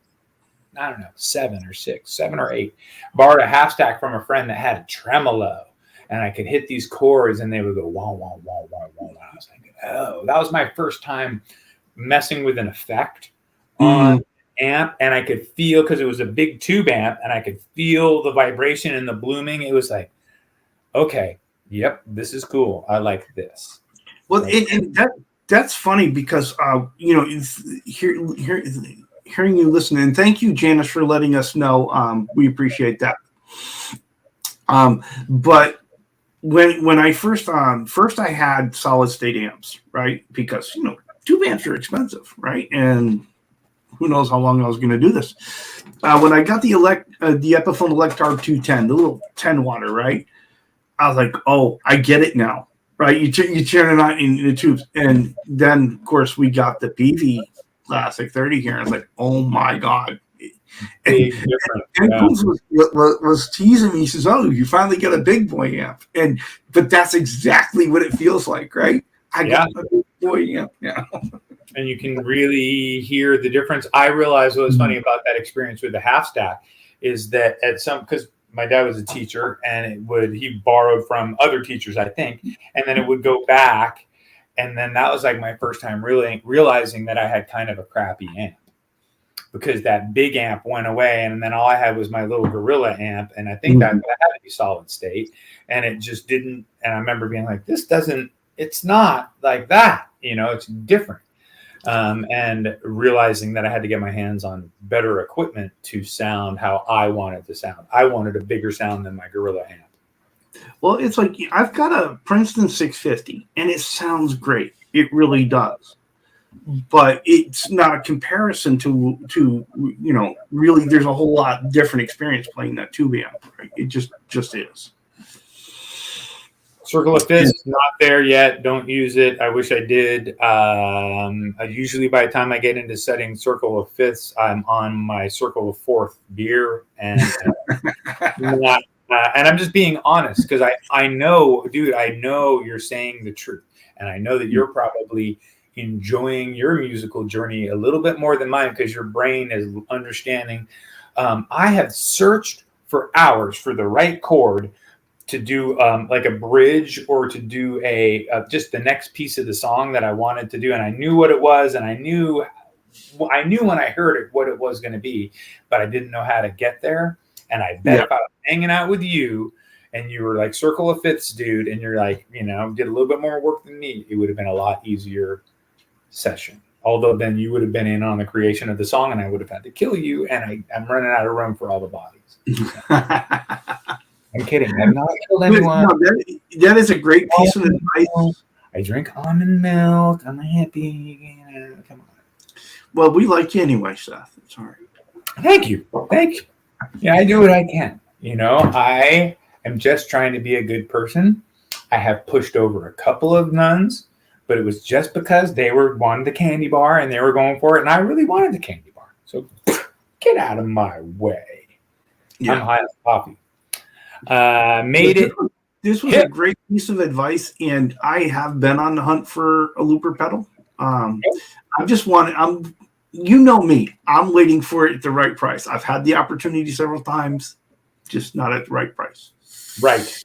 I don't know, 7 or 8, borrowed a half stack from a friend that had a tremolo and I could hit these chords and they would go, wah, wah, wah, wah, wah. I was like, oh, that was my first time messing with an effect on amp. And I could feel, because it was a big tube amp and I could feel the vibration and the blooming. It was like, okay, yep, this is cool. I like this. Well, and that's funny because, hearing you listen, and thank you, Janice, for letting us know. We appreciate that. But when I first I had solid state amps, right? Because tube amps are expensive, right? And who knows how long I was going to do this. When I got the Epiphone Electar 210, the little 10 watter, right? I was like, oh, I get it now, right? You turn it on in the tubes, and then of course we got the PV Classic 30 here. I was like, oh my god. And was teasing me. He says, "Oh, you finally got a big boy amp," but that's exactly what it feels like, right? I got a big boy amp now. And you can really hear the difference. I realized what was funny about that experience with the half stack is that because my dad was a teacher and he borrowed from other teachers, I think, and then it would go back. And then that was like my first time really realizing that I had kind of a crappy amp because that big amp went away. And then all I had was my little Gorilla amp. And I think that had to be solid state. And it just didn't. And I remember being like, it's not like that. It's different. And realizing that I had to get my hands on better equipment to sound how I wanted to sound. I wanted a bigger sound than my Gorilla amp. Well, it's like I've got a Princeton 650, and it sounds great. It really does. But it's not a comparison to really there's a whole lot different experience playing that tube amp. Right? It just is. Circle of Fifths is not there yet. Don't use it. I wish I did. Usually by the time I get into setting Circle of Fifths, I'm on my Circle of Fourth beer and and I'm just being honest because I know, dude, I know you're saying the truth. And I know that you're probably enjoying your musical journey a little bit more than mine because your brain is understanding. I have searched for hours for the right chord to do like a bridge or to do just the next piece of the song that I wanted to do. And I knew what it was. And I knew when I heard it what it was going to be, but I didn't know how to get there. And I bet if I was hanging out with you and you were like Circle of Fifths dude, and you're like, did a little bit more work than me, it would have been a lot easier session. Although then you would have been in on the creation of the song and I would have had to kill you. And I'm running out of room for all the bodies. I'm kidding. I've not killed anyone. No, that is a great piece of advice. I drink almond milk. I'm happy. Come on. Well, we like you anyway, Seth. It's all right. Thank you. Yeah, I do what I can. I am just trying to be a good person. I have pushed over a couple of nuns, but it was just because they wanted the candy bar and they were going for it, and I really wanted the candy bar. So get out of my way. Yeah. I'm high on coffee. This was a great piece of advice, and I have been on the hunt for a looper pedal. You know me. I'm waiting for it at the right price. I've had the opportunity several times, just not at the right price. Right.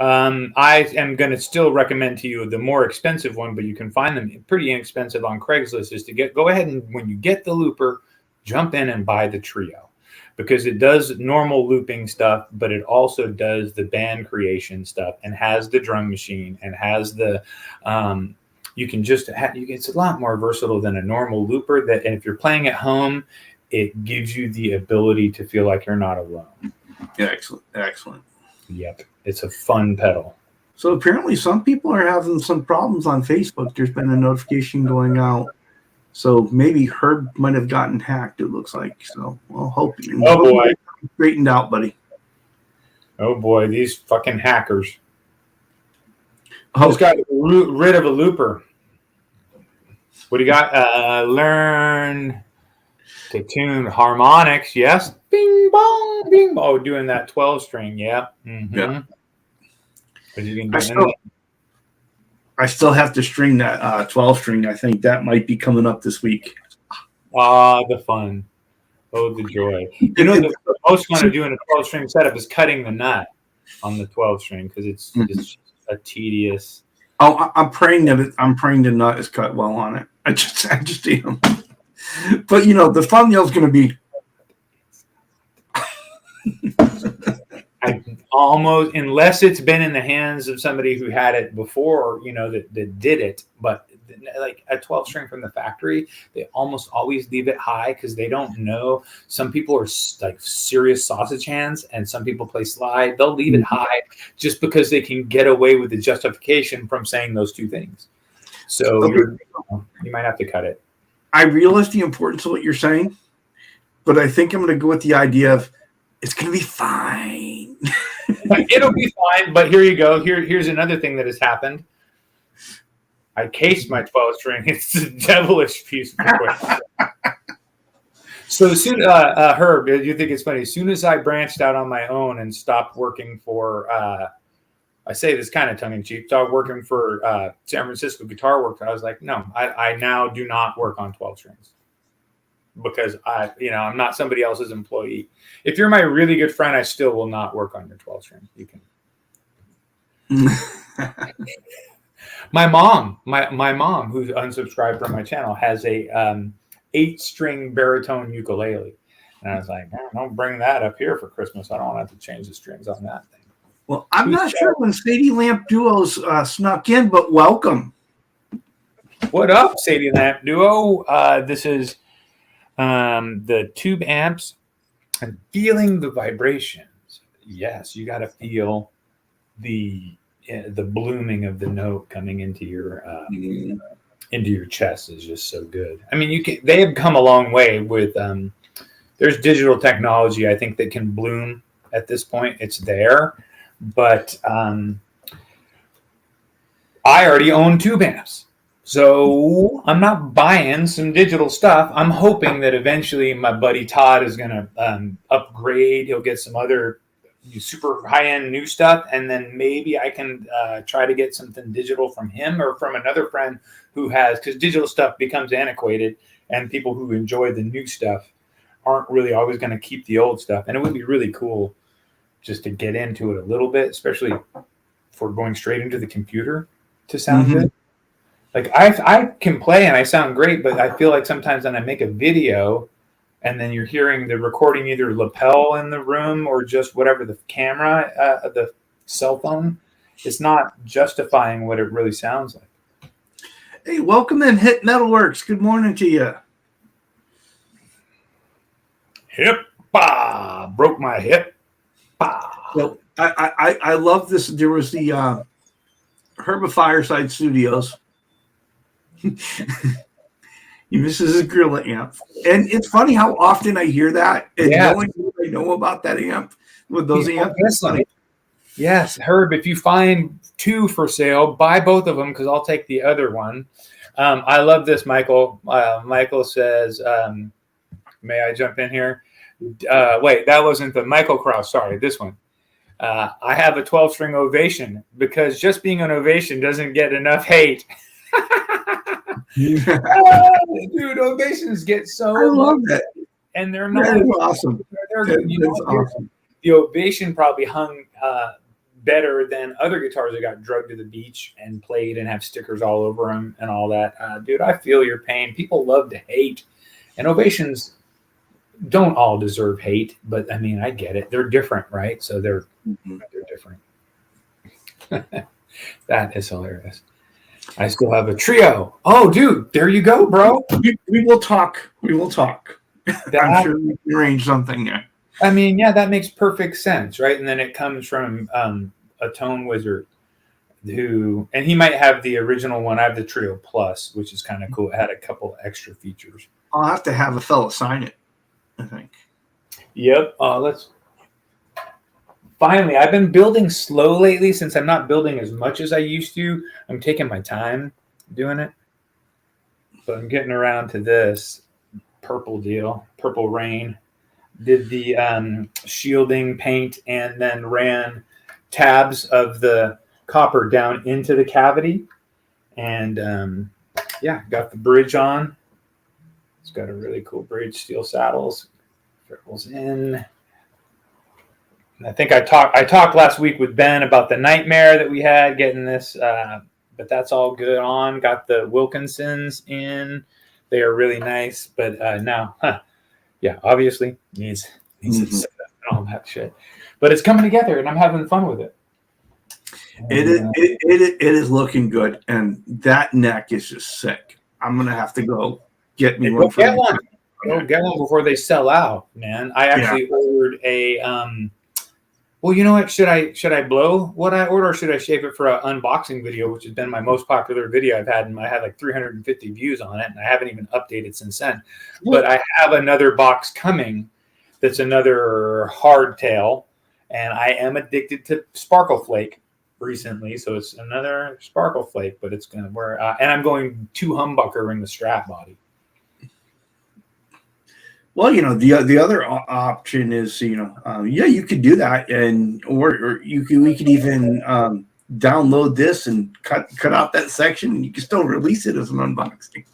I am going to still recommend to you the more expensive one, but you can find them pretty inexpensive on Craigslist, is to go ahead and when you get the looper, jump in and buy the trio, because it does normal looping stuff, but it also does the band creation stuff and has the drum machine and has the, it's a lot more versatile than a normal looper and if you're playing at home, it gives you the ability to feel like you're not alone. Yeah, excellent. Yep. It's a fun pedal. So apparently some people are having some problems on Facebook. There's been a notification going out. So maybe Herb might have gotten hacked, it looks like. So we'll hope boy. Straightened out, buddy. Oh boy, these fucking hackers. Just got rid of a looper. What do you got? Learn to tune harmonics. Yes. Bing bong, bing bong. Oh, doing that 12 string. Yeah. Mm-hmm. Yeah. I still have to string that 12 string. I think that might be coming up this week. The fun. Oh, the joy. You know, the most fun of doing a 12 string setup is cutting the nut on the 12 string, because it's a tedious. Oh, I'm praying the nut is cut well on it. I just am. But the thumbnail is going to be. I almost, unless it's been in the hands of somebody who had it before, that did it. But like a 12 string from the factory, they almost always leave it high because they don't know. Some people are like serious sausage hands, and some people play slide. They'll leave it high just because they can get away with the justification from saying those two things. So you might have to cut it. I realize the importance of what you're saying, but I think I'm going to go with the idea of it's going to be fine. It'll be fine, but here you go. Here's another thing that has happened. I cased my 12 string. It's a devilish piece of equipment. So soon, Herb, you think it's funny? As soon as I branched out on my own and stopped working for, I say this kind of tongue in cheek, stopped working for San Francisco Guitar Works, I was like, no, I now do not work on 12 strings. Because I'm not somebody else's employee. If you're my really good friend, I still will not work on your 12 string. You can. My mom, who's unsubscribed from my channel, has a 8-string baritone ukulele, and I was like, don't bring that up here for Christmas. I don't want to have to change the strings on that thing. Well, I'm not sure when Sadie Lamp Duos snuck in, but welcome. What up, Sadie Lamp Duo? This is. The tube amps and feeling the vibrations. Yes, you got to feel the blooming of the note coming into your chest is just so good. I mean, they have come a long way with there's digital technology, I think, that can bloom at this point. It's there, but I already own tube amps. So I'm not buying some digital stuff. I'm hoping that eventually my buddy Todd is going to upgrade. He'll get some other super high-end new stuff, and then maybe I can try to get something digital from him or from another friend who has, because digital stuff becomes antiquated, and people who enjoy the new stuff aren't really always going to keep the old stuff. And it would be really cool just to get into it a little bit, especially for going straight into the computer to sound good. Like I can play and I sound great, but I feel like sometimes when I make a video and then you're hearing the recording, either lapel in the room or just whatever the camera, the cell phone, it's not justifying what it really sounds like. Hey, welcome in Hit Metalworks. Good morning to you. Hip, broke my hip. Well, I love this. There was the Herba Fireside Studios. He misses his Gorilla amp, and it's funny how often I hear that, and knowing what I know about that amp with those amps. Yes, Herb, if you find 2 for sale, buy both of them because I'll take the other one. I love this, Michael. Michael says, may I jump in here? Wait, that wasn't the Michael Krause. Sorry, this one. I have a 12-string Ovation because just being an Ovation doesn't get enough hate. Dude, ovations get so. I love that, and they're not awesome. Awesome. The ovation probably hung better than other guitars that got drugged to the beach and played and have stickers all over them and all that. Dude, I feel your pain. People love to hate, and ovations don't all deserve hate, but I mean, I get it. They're different, right? So they're different. That is hilarious. I still have a trio. Oh, dude, there you go, bro. We will talk. We will talk. I'm sure we can arrange something there. I mean, yeah, that makes perfect sense, right? And then it comes from a tone wizard and he might have the original one. I have the Trio Plus, which is kind of cool. It had a couple extra features. I'll have to have a fella sign it, I think. Yep. Finally, I've been building slow lately since I'm not building as much as I used to. I'm taking my time doing it. But I'm getting around to this purple deal, Purple Rain. Did the shielding paint and then ran tabs of the copper down into the cavity. And got the bridge on. It's got a really cool bridge, steel saddles. Circles in. I think I talked last week with Ben about the nightmare that we had getting this, but that's all good on. Got the Wilkinsons in. They are really nice, but now, obviously needs to set up and all that shit. But it's coming together, and I'm having fun with it. It is looking good, and that neck is just sick. I'm gonna have to go get me one. Get one. Go get one before they sell out, man. I actually ordered a. Well, you know what? Should I blow what I order, or should I shave it for an unboxing video, which has been my most popular video I've had, and I had like 350 views on it, and I haven't even updated since then. But I have another box coming that's another hardtail, and I am addicted to Sparkle Flake recently, so it's another Sparkle Flake, but it's gonna wear, and I'm going 2 humbucker in the strap body. Well, the other option is, you could do that, and or we could even download this and cut out that section, and you can still release it as an unboxing.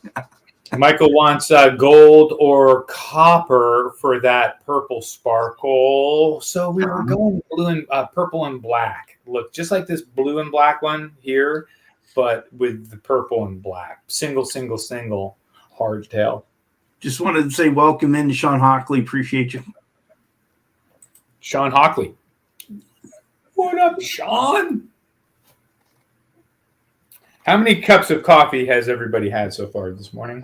Michael wants gold or copper for that purple sparkle. So we were going blue and purple and black. Look, just like this blue and black one here, but with the purple and black. Single hardtail. Just wanted to say welcome in to Sean Hockley. Appreciate you. Sean Hockley. What up, Sean? How many cups of coffee has everybody had so far this morning?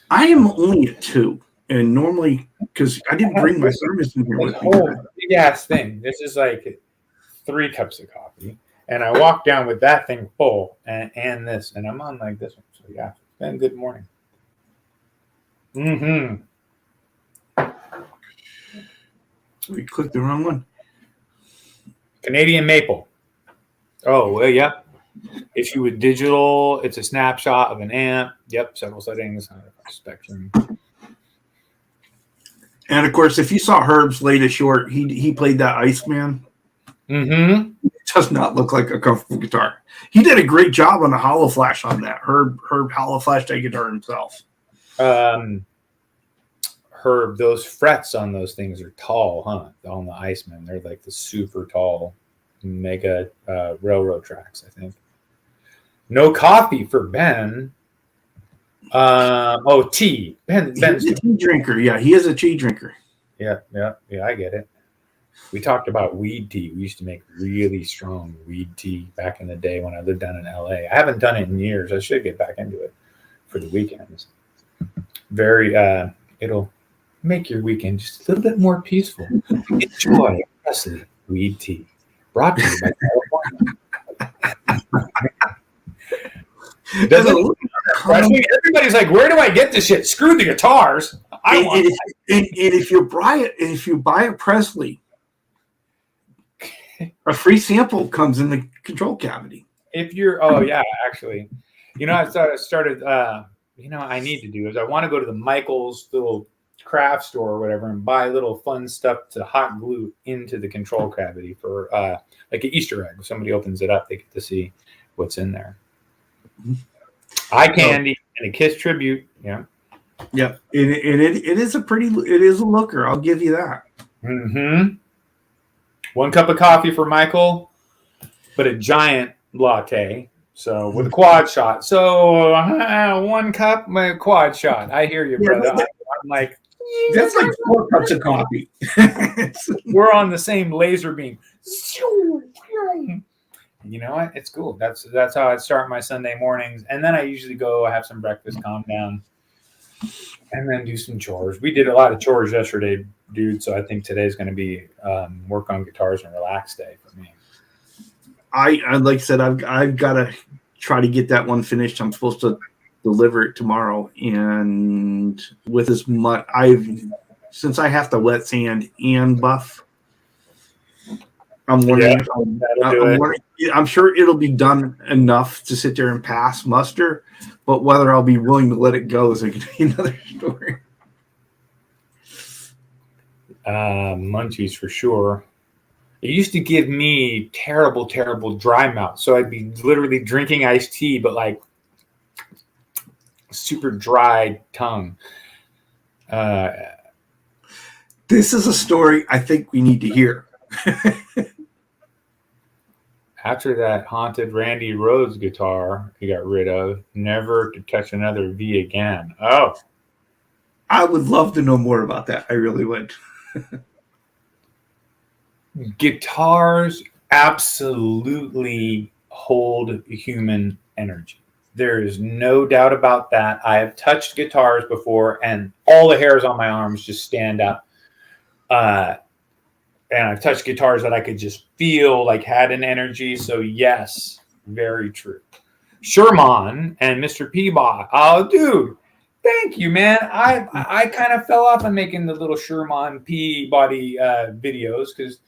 I am only at 2. And normally, because I didn't bring my thermos in here with me. Big ass thing. This is like 3 cups of coffee. And I walked down with that thing full and this. And I'm on like this one. So yeah, it's been a good morning. We clicked the wrong one. Canadian maple. Oh, well, yeah. Issue with digital. It's a snapshot of an amp. Yep, several settings. Spectrum. And of course, if you saw Herb's latest short, he played that Iceman. It does not look like a comfortable guitar. He did a great job on the hollow flash on that. Herb hollow flashed that guitar himself. Herb, those frets on those things are tall, huh? On the Iceman, they're like the super tall mega railroad tracks, I think. No coffee for Ben. Tea. Ben's a tea drinker. Yeah, he is a tea drinker. Yeah, I get it. We talked about weed tea. We used to make really strong weed tea back in the day when I lived down in LA. I haven't done it in years. I should get back into it for the weekends. Very, it'll make your weekend just a little bit more peaceful. Enjoy Presley weed tea. Brought to you by California. Everybody's like, where do I get this shit? Screw the guitars. If you buy a Presley, a free sample comes in the control cavity. If you're, actually, I started. I need to do is I want to go to the Michael's little craft store or whatever and buy little fun stuff to hot glue into the control cavity for like an Easter egg. If somebody opens it up, they get to see what's in there. Eye candy and a Kiss tribute. Yeah. Yeah. It is a looker. I'll give you that. Mm-hmm. 1 cup of coffee for Michael, but a giant latte. So with a quad shot. So 1 cup, my quad shot. I hear you, brother. I'm like, that's like 4 cups of coffee. We're on the same laser beam. You know what? It's cool. That's how I start my Sunday mornings. And then I usually go have some breakfast, calm down, and then do some chores. We did a lot of chores yesterday, dude. So I think today's going to be work on guitars and relax day for me. I like I said, I've got to try to get that one finished. I'm supposed to deliver it tomorrow, and with as much since I have to wet sand and buff, I'm wondering. I'm sure it'll be done enough to sit there and pass muster, but whether I'll be willing to let it go is going to be another story. Munchies for sure. It used to give me terrible, terrible dry mouth. So I'd be literally drinking iced tea, but like super dry tongue. This is a story I think we need to hear. After that haunted Randy Rhoads guitar he got rid of, never to touch another V again. Oh. I would love to know more about that. I really would. Guitars absolutely hold human energy. There is no doubt about that. I have touched guitars before, and all the hairs on my arms just stand up. And I've touched guitars that I could just feel like had an energy. So yes, very true. Sherman and Mr. Peabody. Oh, dude. Thank you, man. I kind of fell off on making the little Sherman Peabody videos because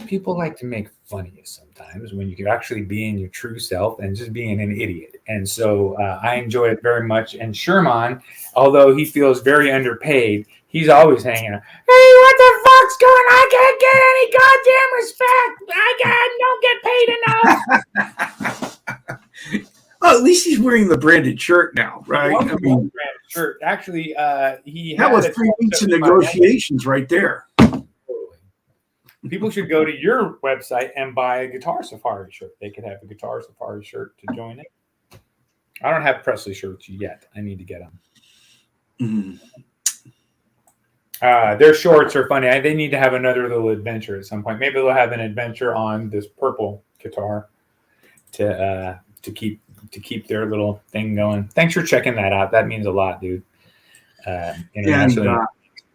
people like to make fun of you sometimes when you could actually be in your true self and just being an idiot. And so I enjoy it very much. And Sherman, although he feels very underpaid, he's always hanging out. Hey, what the fuck's going on? I can't get any goddamn respect. I don't get paid enough. Well, at least he's wearing the branded shirt now, right? I mean, branded shirt. Actually, that was 3 weeks of negotiations right there. People should go to your website and buy a Guitar Safari shirt. They could have a Guitar Safari shirt to join it. I don't have Presley shirts yet. I need to get them. Their shorts are funny. They need to have another little adventure at some point. Maybe they'll have an adventure on this purple guitar to keep their little thing going. Thanks for checking that out. That means a lot, dude.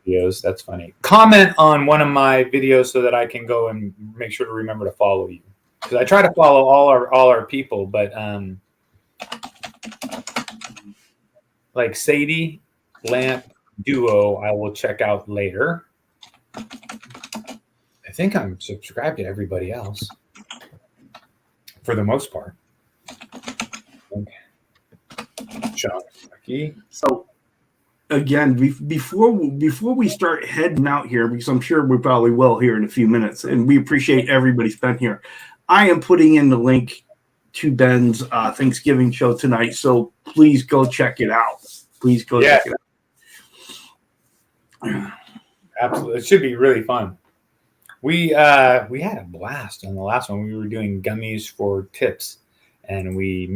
Videos. That's funny. Comment on one of my videos so that I can go and make sure to remember to follow you. Because I try to follow all our people, but like Sadie Lamp Duo, I will check out later. I think I'm subscribed to everybody else for the most part. Okay. John Lucky. So again, before we start heading out here, because I'm sure we probably will here in a few minutes, and we appreciate everybody's been here. I am putting in the link to Ben's Thanksgiving show tonight, so please go check it out. Please go check it out. Absolutely, it should be really fun. We had a blast on the last one. We were doing gummies for tips, and we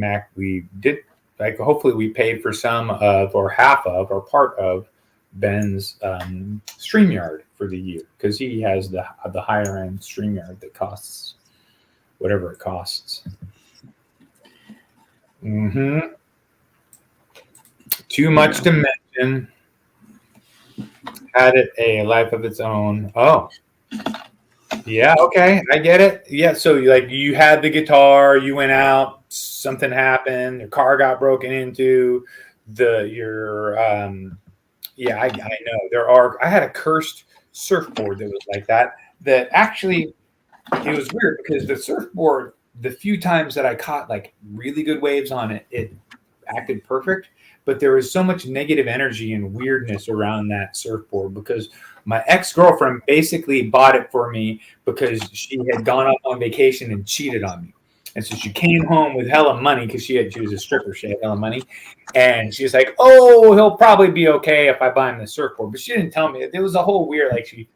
did. Like, hopefully we paid for some of or half of or part of Ben's StreamYard for the year because he has the higher end StreamYard that costs whatever it costs. Too much to mention. Had it a life of its own. Oh, yeah. Okay, I get it. Yeah. So like you had the guitar, you went out. Something happened, your car got broken into, I know I had a cursed surfboard that was like that actually it was weird because the surfboard, the few times that I caught like really good waves on it, it acted perfect, but there was so much negative energy and weirdness around that surfboard because my ex-girlfriend basically bought it for me because she had gone off on vacation and cheated on me. And so she came home with hella money because she was a stripper. She had hella money. And she's like, oh, he'll probably be okay if I buy him the surfboard. But she didn't tell me. It was a whole weird, like she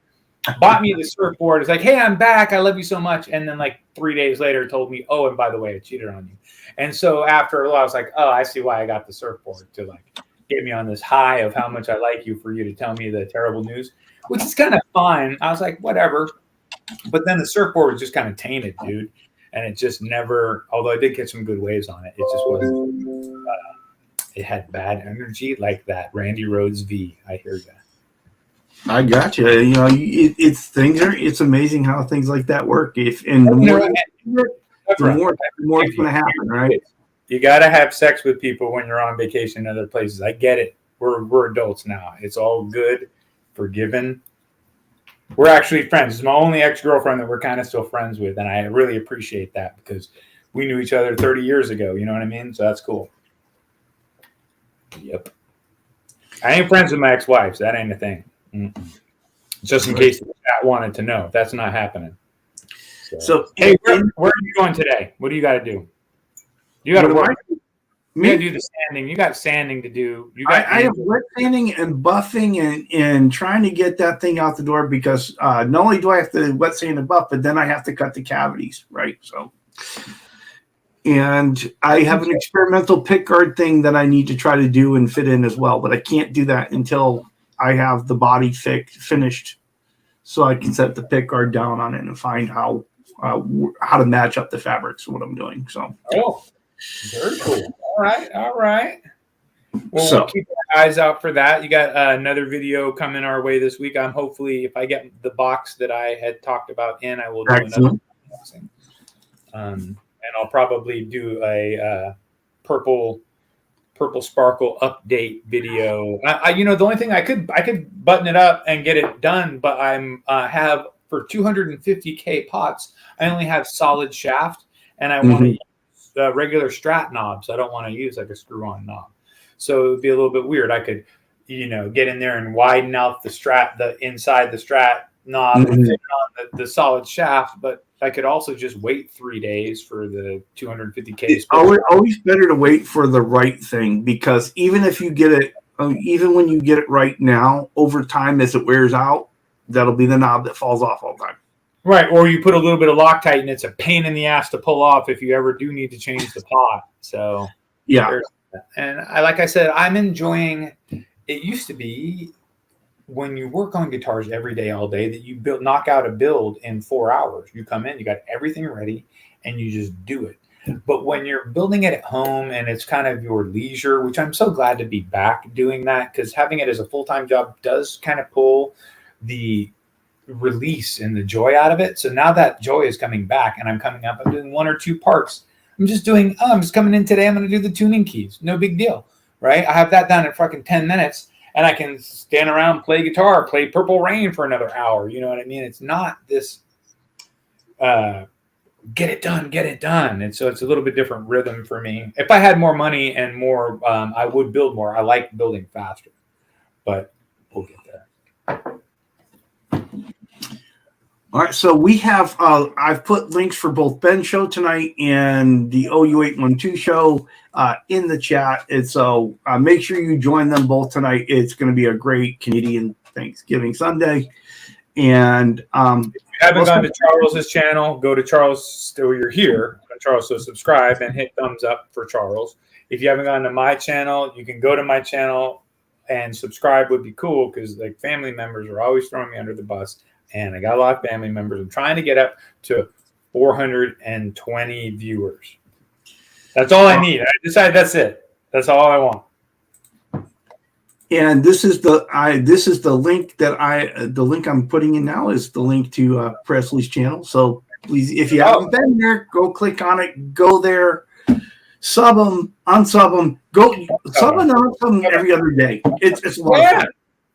bought me the surfboard. It's like, hey, I'm back. I love you so much. And then like 3 days later told me, oh, and by the way, I cheated on you. And so after a while, I was like, oh, I see why I got the surfboard to like get me on this high of how much I like you for you to tell me the terrible news, which is kind of fine. I was like, whatever. But then the surfboard was just kind of tainted, dude. And it just never, although I did get some good waves on it, it just wasn't, it had bad energy like that Randy Rhoads V. I hear that. I got you. You know, it's amazing how things like that work. The more it's going to happen, right? You got to have sex with people when you're on vacation in other places. I get it. We're adults now. It's all good, forgiven. We're actually friends. It's my only ex-girlfriend that we're kind of still friends with, and I really appreciate that because we knew each other 30 years ago. You know what I mean? So that's cool. Yep. I ain't friends with my ex-wives. That ain't a thing. Just in case the chat wanted to know. That's not happening. So hey, where are you going today? What do you got to do? You got to work. You got to do the sanding. You got sanding to do. I have wet sanding and buffing and trying to get that thing out the door because not only do I have to wet sand and buff, but then I have to cut the cavities, right? So, and I have an experimental pick guard thing that I need to try to do and fit in as well, but I can't do that until I have the body finished, so I can set the pick guard down on it and find how to match up the fabrics. What I'm doing. So. Oh. Very cool. All right. Well, we'll keep our eyes out for that. You got another video coming our way this week. I'm hopefully, if I get the box that I had talked about in, I will do another unboxing. And I'll probably do a purple sparkle update video. The only thing I could button it up and get it done, but I'm have for 250K pots. I only have solid shaft, and I want to use regular Strat knobs. I don't want to use like a screw-on knob. So it would be a little bit weird. I could, get in there and widen out the inside the Strat knob and fit on the solid shaft, but I could also just wait 3 days for the 250K. It's always better to wait for the right thing, because even if you get it, even when you get it right now, over time as it wears out, that'll be the knob that falls off all the time. Right, or you put a little bit of Loctite, and it's a pain in the ass to pull off if you ever do need to change the pot. So yeah, and like I said, I'm enjoying. It used to be when you work on guitars every day, all day, that you knock out a build in 4 hours. You come in, you got everything ready, and you just do it. But when you're building it at home and it's kind of your leisure, which I'm so glad to be back doing that, because having it as a full-time job does kind of pull the release and the joy out of it. So now that joy is coming back, and I'm coming up, I'm doing 1 or 2 parts. I'm just coming in today. I'm going to do the tuning keys. No big deal, right? I have that done in fucking 10 minutes, and I can stand around, play guitar, play Purple Rain for another hour. You know what I mean? It's not this get it done. And so it's a little bit different rhythm for me. If I had more money and more, I would build more. I like building faster, but we'll get there. All right, so we have I've put links for both Ben's show tonight and the OU812 show in the chat, and so make sure you join them both tonight. It's going to be a great Canadian Thanksgiving Sunday. And if you haven't gone to Charles's channel, go to Charles. So you're here, Charles. So subscribe and hit thumbs up for Charles. If you haven't gone to my channel, you can go to my channel and subscribe. Would be cool, because like family members are always throwing me under the bus. And I got a lot of family members. I'm trying to get up to 420 viewers. That's all I need. I decided that's it. That's all I want. And this is the link the link I'm putting in now is the link to Presley's channel. So please, if you haven't been there, go click on it. Go there, sub them, unsub them. Go sub and unsub them every other day. It's a lot of fun.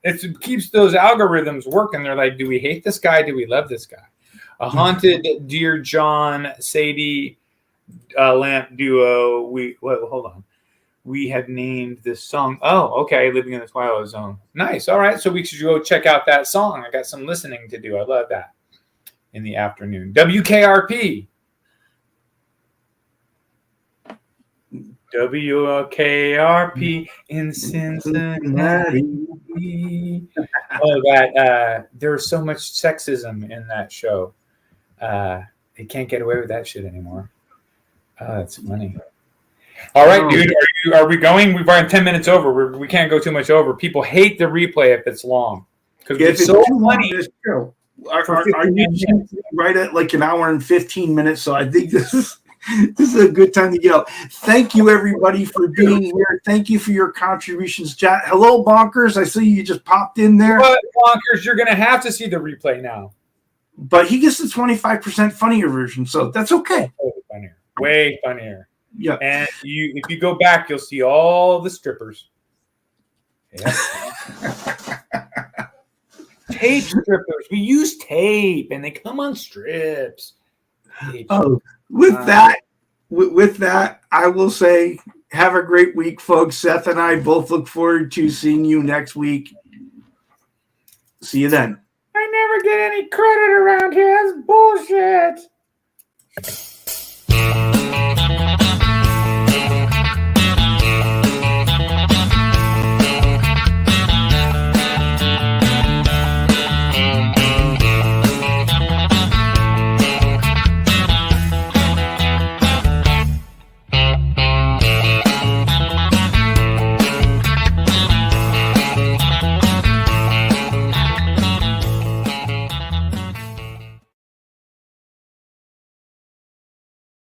It keeps those algorithms working. They're like, do we hate this guy? Do we love this guy? A Haunted, Dear John, Sadie Lamp duo. Hold on. We have named this song. Oh, okay. Living in the Twilight Zone. Nice. All right. So we should go check out that song. I got some listening to do. I love that in the afternoon. WKRP. WKRP in Cincinnati. Oh, that there's so much sexism in that show. They can't get away with that shit anymore. Oh, that's funny. All right, dude. Are we going? We've run 10 minutes over. We can't go too much over. People hate the replay if it's long because it's so funny. It's true. Are you right at like an hour and 15 minutes? So I think this is a good time to get out. Thank you, everybody, for being here. Thank you for your contributions, chat. Hello, Bonkers. I see you just popped in there. But Bonkers, you're gonna have to see the replay now. But he gets the 25% funnier version, so that's okay. Funnier. Way funnier. Yeah. And if you go back, you'll see all the strippers. Yeah. Tape strippers. We use tape, and they come on strips. With that, I will say, have a great week, folks. Seth and I both look forward to seeing you next week. See you then. I never get any credit around here. That's bullshit.